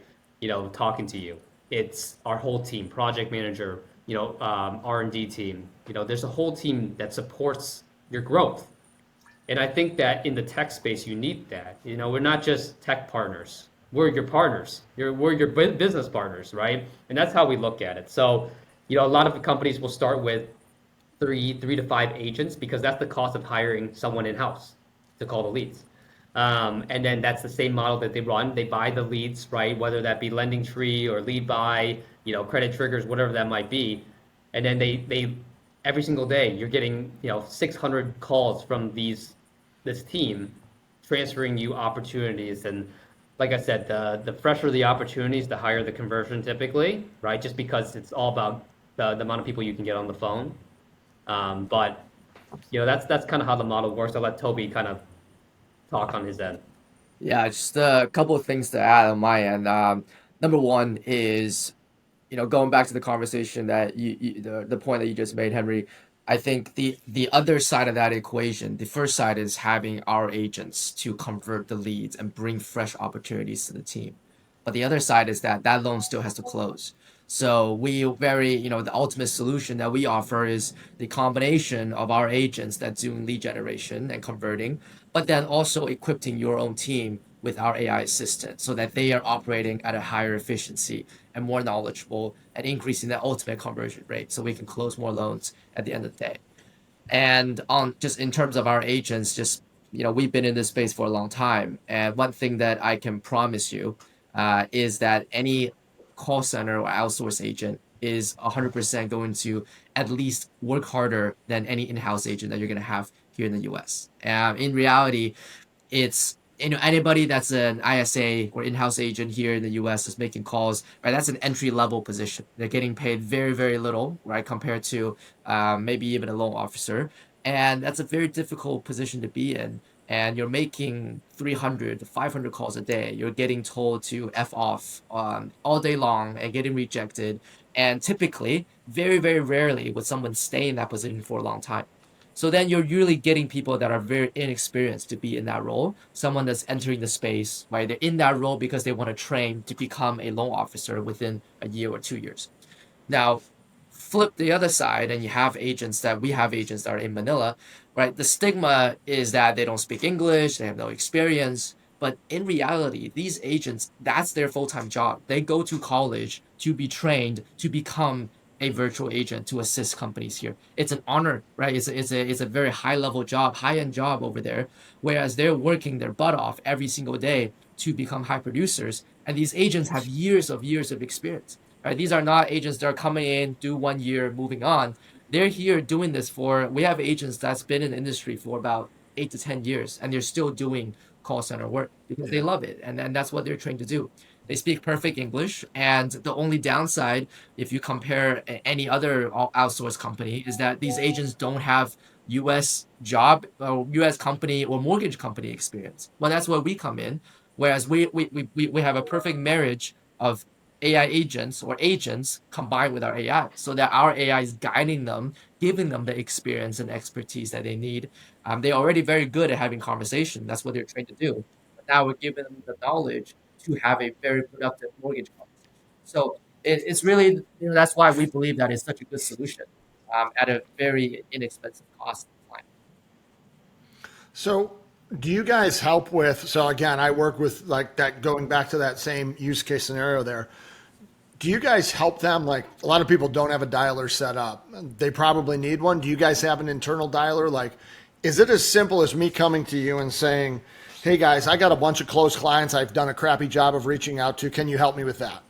talking to you. It's our whole team, project manager, R&D team. There's a whole team that supports your growth. And I think that in the tech space, you need that. We're not just tech partners. We're your partners. We're your business partners, right? And that's how we look at it. So, a lot of companies will start with 3 to 5 agents because that's the cost of hiring someone in-house to call the leads. And then that's the same model that they run. They buy the leads, right? Whether that be lending tree or lead buy, credit triggers, whatever that might be. And then they every single day you're getting 600 calls from this team transferring you opportunities. And like I said, the fresher the opportunities, the higher the conversion typically, right? Just because it's all about the amount of people you can get on the phone. But that's kind of how the model works. I'll let Toby kind of talk on his end. Yeah, just a couple of things to add on my end. Number one is, going back to the conversation that the point that you just made, Henry. I think the other side of that equation, the first side is having our agents to convert the leads and bring fresh opportunities to the team. But the other side is that loan still has to close. So the ultimate solution that we offer is the combination of our agents that's doing lead generation and converting, but then also equipping your own team with our AI assistant so that they are operating at a higher efficiency and more knowledgeable and increasing the ultimate conversion rate so we can close more loans at the end of the day. And on just in terms of our agents, just we've been in this space for a long time, and one thing that I can promise you is that any call center or outsource agent is 100% going to at least work harder than any in-house agent that you're going to have here in the US. In reality, it's anybody that's an ISA or in-house agent here in the US is making calls, right? That's an entry level position. They're getting paid very, very little, right, compared to maybe even a loan officer, and that's a very difficult position to be in. And you're making 300 to 500 calls a day. You're getting told to F off all day long and getting rejected. And typically, very, very rarely would someone stay in that position for a long time. So then you're usually getting people that are very inexperienced to be in that role. Someone that's entering the space, right? They're in that role because they want to train to become a loan officer within a year or 2 years. Now, flip the other side, and we have agents that are in Manila, right? The stigma is that they don't speak English, they have no experience. But in reality, these agents, that's their full-time job. They go to college to be trained to become a virtual agent to assist companies here. It's an honor, right? It's a very high level job, high end job over there. Whereas they're working their butt off every single day to become high producers. And these agents have years of experience, right? These are not agents that are coming in, do 1 year, moving on. They're here doing this we have agents that's been in the industry for about 8 to 10 years, and they're still doing call center work because they love it. And that's what they're trained to do. They speak perfect English. And the only downside, if you compare any other outsourced company, is that these agents don't have US job or US company or mortgage company experience. Well, that's where we come in. Whereas we have a perfect marriage of AI agents or agents combined with our AI so that our AI is guiding them, giving them the experience and expertise that they need. They're already very good at having conversation. That's what they're trained to do. But now we're giving them the knowledge to have a very productive mortgage conversation. So it's really, that's why we believe that it's such a good solution at a very inexpensive cost. So, do you guys help with? So, again, I work with like that, going back to that same use case scenario there. Do you guys help them? Like, a lot of people don't have a dialer set up. They probably need one. Do you guys have an internal dialer? Like, is it as simple as me coming to you and saying, hey guys, I got a bunch of closed clients I've done a crappy job of reaching out to. Can you help me with that?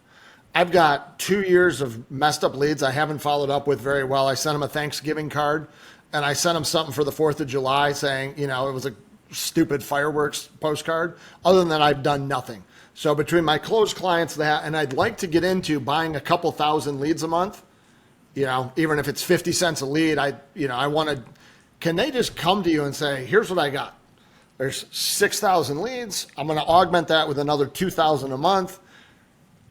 I've got 2 years of messed up leads I haven't followed up with very well. I sent them a Thanksgiving card, and I sent them something for the 4th of July saying, it was a stupid fireworks postcard. Other than that, I've done nothing. So between my closed clients, and I'd like to get into buying a couple thousand leads a month, even if it's 50 cents a lead, I want to, can they just come to you and say, here's what I got. There's 6,000 leads. I'm going to augment that with another 2,000 a month.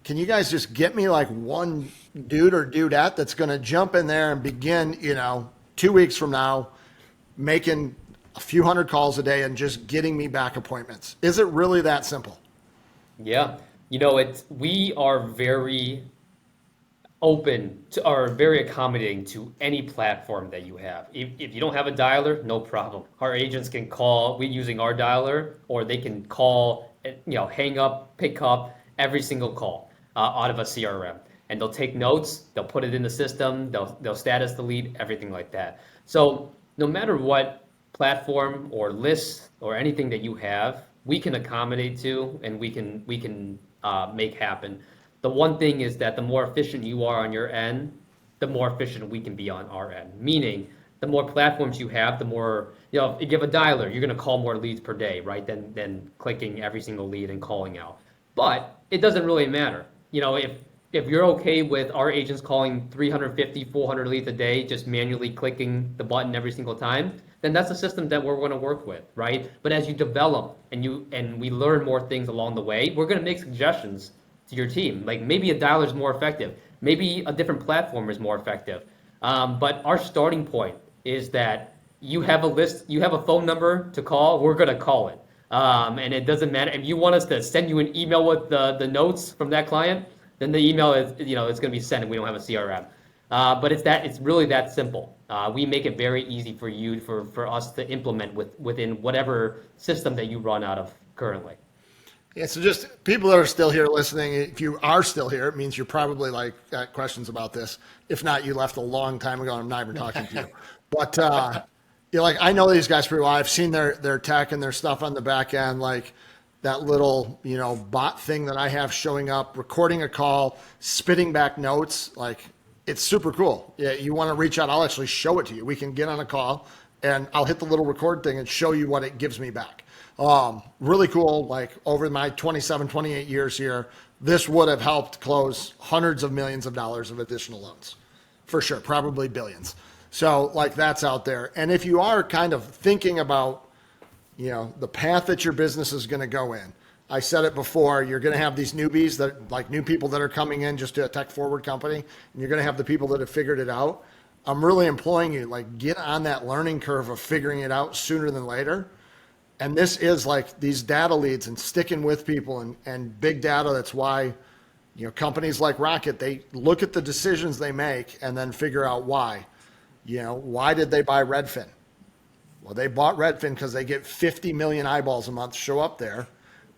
Can you guys just get me like one dude or dudette that's going to jump in there and begin, 2 weeks from now, making a few hundred calls a day and just getting me back appointments? Is it really that simple? Yeah. We are very open to or very accommodating to any platform that you have. If you don't have a dialer, no problem. Our agents can call, we using our dialer, or they can call, hang up, pick up every single call out of a CRM. And they'll take notes, they'll put it in the system, they'll status the lead, everything like that. So no matter what platform or list or anything that you have, we can accommodate to, and we can make happen. The one thing is that the more efficient you are on your end, the more efficient we can be on our end. Meaning, the more platforms you have, the more, if you have a dialer, you're going to call more leads per day, right? Than clicking every single lead and calling out. But it doesn't really matter. If you're okay with our agents calling 350, 400 leads a day, just manually clicking the button every single time, then that's a system that we're going to work with, right? But as you develop and we learn more things along the way, we're going to make suggestions to your team. Like maybe a dialer is more effective, maybe a different platform is more effective. But our starting point is that you have a list, you have a phone number to call, we're going to call it. And it doesn't matter if you want us to send you an email with the notes from that client, then the email is, it's going to be sent and we don't have a CRM. But it's really that simple. We make it very easy for you, for us to implement within whatever system that you run out of currently. Yeah, so just people that are still here listening, if you are still here, it means you're probably like got questions about this. If not, you left a long time ago and I'm not even talking to you. But you're like, I know these guys pretty well. I've seen their tech and their stuff on the back end, like that little, bot thing that I have showing up, recording a call, spitting back notes. Like it's super cool. Yeah, you want to reach out, I'll actually show it to you. We can get on a call and I'll hit the little record thing and show you what it gives me back. Really cool. Like over my 27, 28 years here, this would have helped close hundreds of millions of dollars of additional loans for sure, probably billions. So like that's out there. And if you are kind of thinking about, the path that your business is going to go in, I said it before, you're going to have these newbies that like new people that are coming in just to a tech forward company, and you're going to have the people that have figured it out. I'm really imploring you, like get on that learning curve of figuring it out sooner than later. And this is like these data leads and sticking with people and big data. That's why, companies like Rocket, they look at the decisions they make and then figure out why. Why did they buy Redfin? Well, they bought Redfin because they get 50 million eyeballs a month show up there.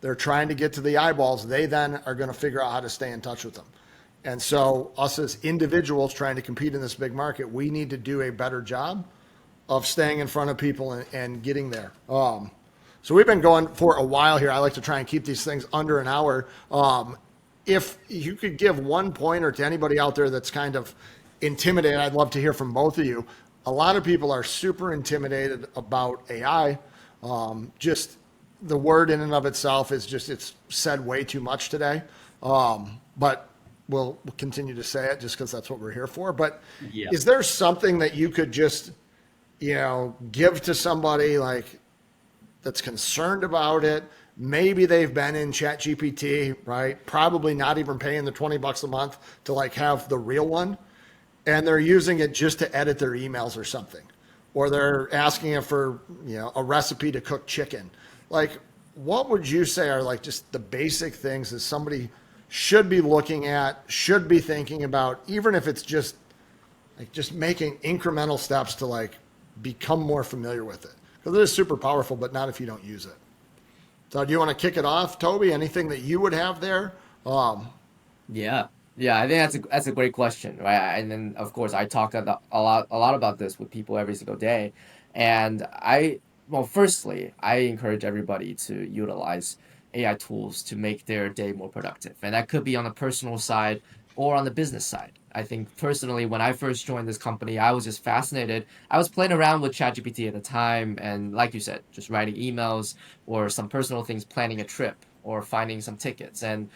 They're trying to get to the eyeballs. They then are going to figure out how to stay in touch with them. And so us as individuals trying to compete in this big market, we need to do a better job of staying in front of people and getting there. So we've been going for a while here. I like to try and keep these things under an hour. If you could give one pointer to anybody out there that's kind of intimidated, I'd love to hear from both of you. A lot of people are super intimidated about AI. Just the word in and of itself is just, it's said way too much today. But we'll continue to say it just because that's what we're here for. But Yeah. is there something that you could just, give to somebody like that's concerned about it? Maybe they've been in ChatGPT, right? Probably not even paying the $20 a month to like have the real one. And they're using it just to edit their emails or something. Or they're asking it for, a recipe to cook chicken. Like, what would you say are like just the basic things that somebody should be looking at, should be thinking about, even if it's just like just making incremental steps to like become more familiar with it? Because it is super powerful, but not if you don't use it. So do you want to kick it off, Toby? Anything that you would have there? Yeah. Yeah, I think that's a great question, right? And then of course I talk a lot about this with people every single day. And well, firstly, I encourage everybody to utilize AI tools to make their day more productive. And that could be on the personal side or on the business side. I think personally, when I first joined this company, I was just fascinated. I was playing around with ChatGPT at the time, and like you said, just writing emails or some personal things, planning a trip or finding some tickets. And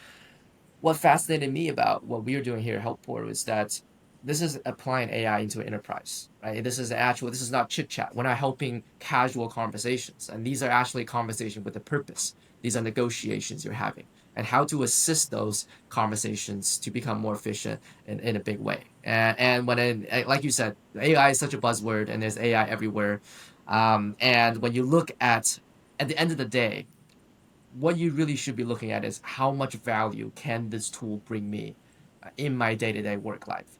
what fascinated me about what we are doing here at Helport is that this is applying AI into an enterprise, right? This is not chit chat. We're not helping casual conversations. And these are actually conversations with a purpose. These are negotiations you're having and how to assist those conversations to become more efficient in a big way. And like you said, AI is such a buzzword and there's AI everywhere. And when you look at the end of the day, what you really should be looking at is how much value can this tool bring me in my day-to-day work life.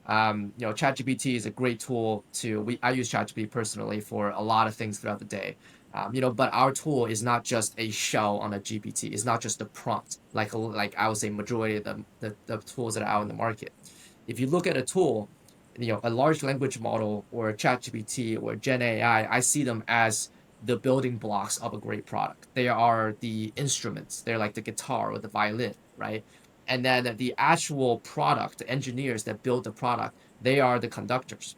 ChatGPT is a great tool I use ChatGPT personally for a lot of things throughout the day. But our tool is not just a shell on a GPT. It's not just a prompt, like I would say majority of the tools that are out in the market. If you look at a tool, a large language model or a ChatGPT or Gen AI, I see them as the building blocks of a great product. They are the instruments. They're like the guitar or the violin, right? And then the actual product, the engineers that build the product, they are the conductors.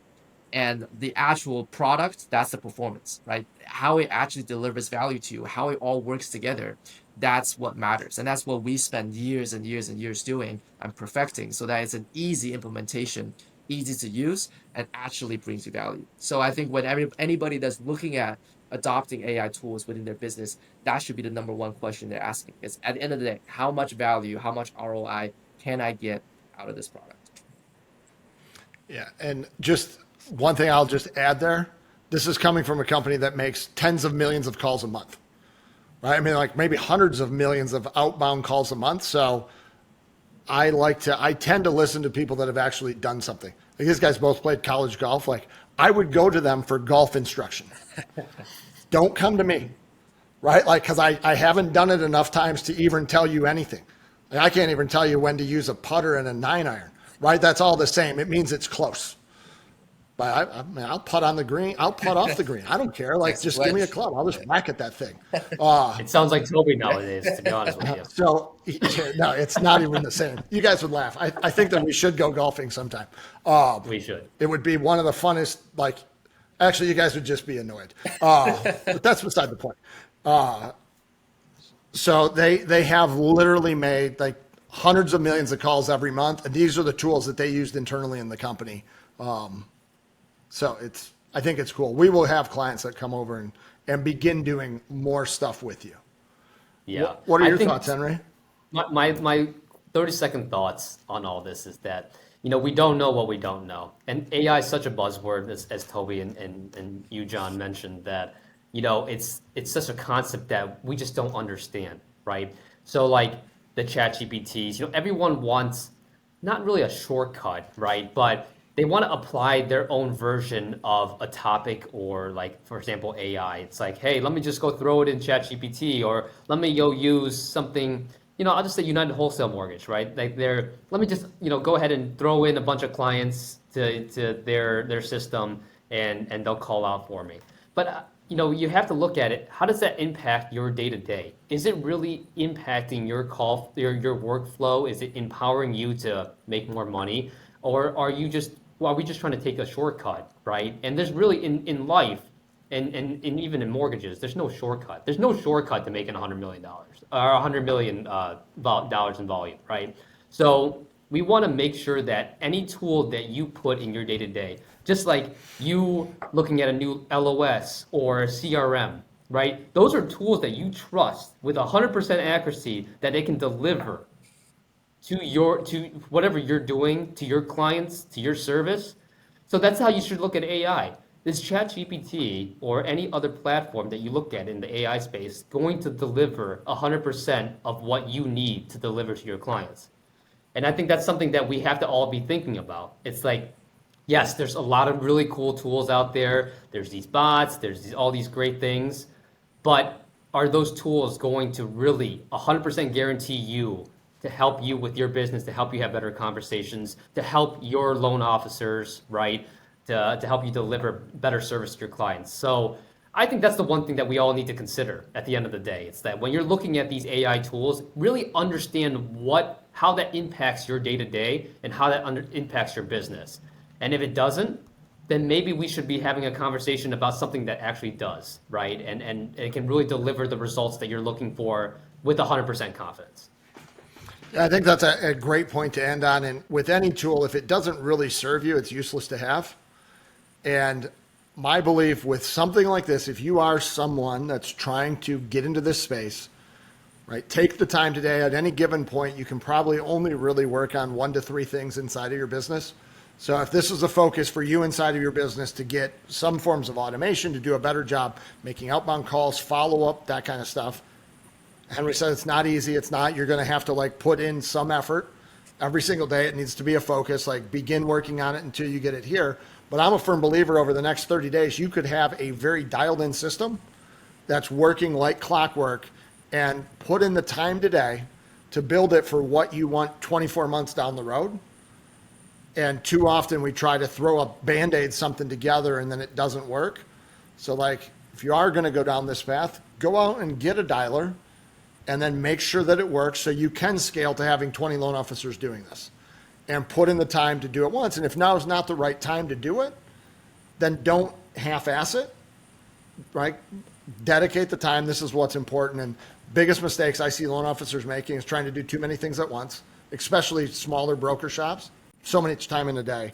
And the actual product, that's the performance, right? How it actually delivers value to you, how it all works together, that's what matters. And that's what we spend years and years and years doing and perfecting so that it's an easy implementation, easy to use, and actually brings you value. So I think when anybody that's looking at adopting AI tools within their business, that should be the number one question they're asking. Is at the end of the day, how much value, how much ROI can I get out of this product? Yeah. And just one thing I'll just add there. This is coming from a company that makes tens of millions of calls a month, right? I mean, like maybe hundreds of millions of outbound calls a month. So I tend to listen to people that have actually done something. Like these guys both played college golf. Like I would go to them for golf instruction. Don't come to me. right? Like, because I haven't done it enough times to even tell you anything. Like, I can't even tell you when to use a putter and a 9-iron, right? That's all the same. It means it's close. But I mean, I'll putt on the green. I'll putt off the green. I don't care. Like, Next just give me a wedge. club. I'll just whack at that thing. It sounds like Toby nowadays, to be honest with you. So, no, it's not even the same. You guys would laugh. I think that we should go golfing sometime. We should. It would be one of the funnest, like, actually, you guys would just be annoyed. But that's beside the point. So they have literally made like hundreds of millions of calls every month. And these are the tools that they used internally in the company. So I think it's cool. We will have clients that come over and begin doing more stuff with you. Yeah. What are I your think thoughts, Henry? My 30-second thoughts on all this is that, we don't know what we don't know. And AI is such a buzzword, as Toby and you, John, mentioned, that, it's such a concept that we just don't understand, right? So like the chat GPTs, everyone wants not really a shortcut, right? But they want to apply their own version of a topic, or like, for example, AI. It's like, hey, let me just go throw it in ChatGPT, or let me go use something, I'll just say United Wholesale Mortgage, right? Like let me just, go ahead and throw in a bunch of clients to their system, and they'll call out for me. But, you have to look at it. How does that impact your day to day? Is it really impacting your workflow? Is it empowering you to make more money? Or are we just trying to take a shortcut, right? And there's really in life and even in mortgages, there's no shortcut. There's no shortcut to making $100 million or $100 million dollars in volume, right? So we want to make sure that any tool that you put in your day to day, just like you looking at a new LOS or CRM, right? Those are tools that you trust with 100% accuracy that they can deliver to whatever you're doing, to your clients, to your service. So that's how you should look at AI. Is ChatGPT or any other platform that you look at in the AI space going to deliver 100% of what you need to deliver to your clients? And I think that's something that we have to all be thinking about. It's like, yes, there's a lot of really cool tools out there. There's these bots, all these great things. But are those tools going to really 100% guarantee you to help you with your business, to help you have better conversations, to help your loan officers, right? To help you deliver better service to your clients. So I think that's the one thing that we all need to consider at the end of the day. It's that when you're looking at these AI tools, really understand how that impacts your day to day and how that impacts your business. And if it doesn't, then maybe we should be having a conversation about something that actually does, right? And it can really deliver the results that you're looking for with 100% confidence. I think that's a great point to end on. And with any tool, if it doesn't really serve you, it's useless to have. And my belief with something like this, if you are someone that's trying to get into this space, right, take the time today. At any given point, you can probably only really work on 1 to 3 things inside of your business. So if this is a focus for you inside of your business to get some forms of automation, to do a better job making outbound calls, follow up, that kind of stuff. Henry said it's not easy. It's not. You're going to have to like put in some effort every single day. It needs to be a focus, like begin working on it until you get it here. But I'm a firm believer over the next 30 days, you could have a very dialed in system that's working like clockwork, and put in the time today to build it for what you want 24 months down the road. And too often we try to throw a Band-Aid something together and then it doesn't work. So like, if you are going to go down this path, go out and get a dialer and then make sure that it works so you can scale to having 20 loan officers doing this, and put in the time to do it once. And if now is not the right time to do it, then don't half-ass it, right? Dedicate the time. This is what's important. And biggest mistakes I see loan officers making is trying to do too many things at once, especially smaller broker shops, so much time in a day.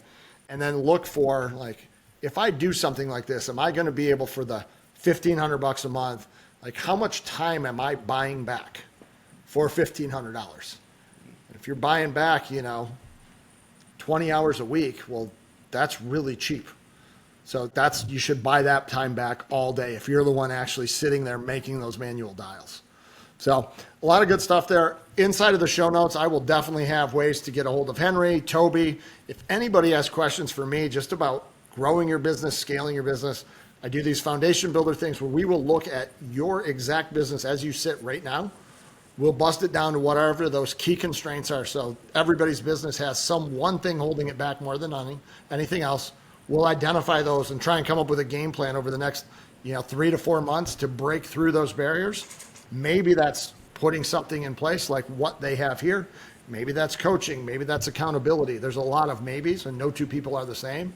And then look for, like, if I do something like this, am I going to be able, for the $1,500 a month, like how much time am I buying back for $1,500? If you're buying back, 20 hours a week, well, that's really cheap. So you should buy that time back all day if you're the one actually sitting there making those manual dials. So a lot of good stuff there. Inside of the show notes, I will definitely have ways to get a hold of Henry, Toby. If anybody has questions for me just about growing your business, scaling your business, I do these foundation builder things where we will look at your exact business as you sit right now. We'll bust it down to whatever those key constraints are. So everybody's business has some one thing holding it back more than anything else. We'll identify those and try and come up with a game plan over the next 3 to 4 months to break through those barriers. Maybe that's putting something in place like what they have here. Maybe that's coaching. Maybe that's accountability. There's a lot of maybes, and no two people are the same.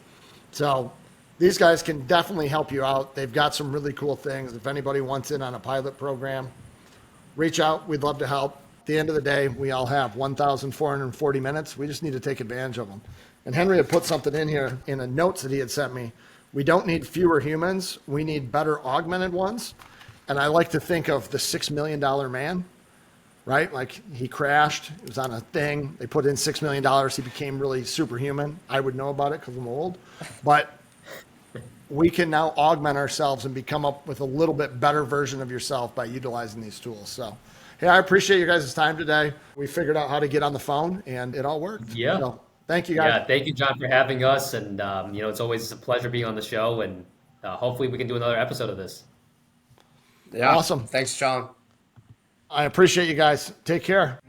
So these guys can definitely help you out. They've got some really cool things. If anybody wants in on a pilot program, reach out. We'd love to help. At the end of the day, we all have 1,440 minutes. We just need to take advantage of them. And Henry had put something in here in a notes that he had sent me. We don't need fewer humans. We need better augmented ones. And I like to think of the $6 million man, right? Like he crashed. It was on a thing. They put in $6 million. He became really superhuman. I would know about it because I'm old. But we can now augment ourselves and become up with a little bit better version of yourself by utilizing these tools. So, hey, I appreciate you guys' time today. We figured out how to get on the phone, and it all worked. Yeah. So, thank you, guys. Yeah, thank you, John, for having us. And, it's always a pleasure being on the show. And hopefully we can do another episode of this. Yeah. Awesome. Thanks, John. I appreciate you guys. Take care.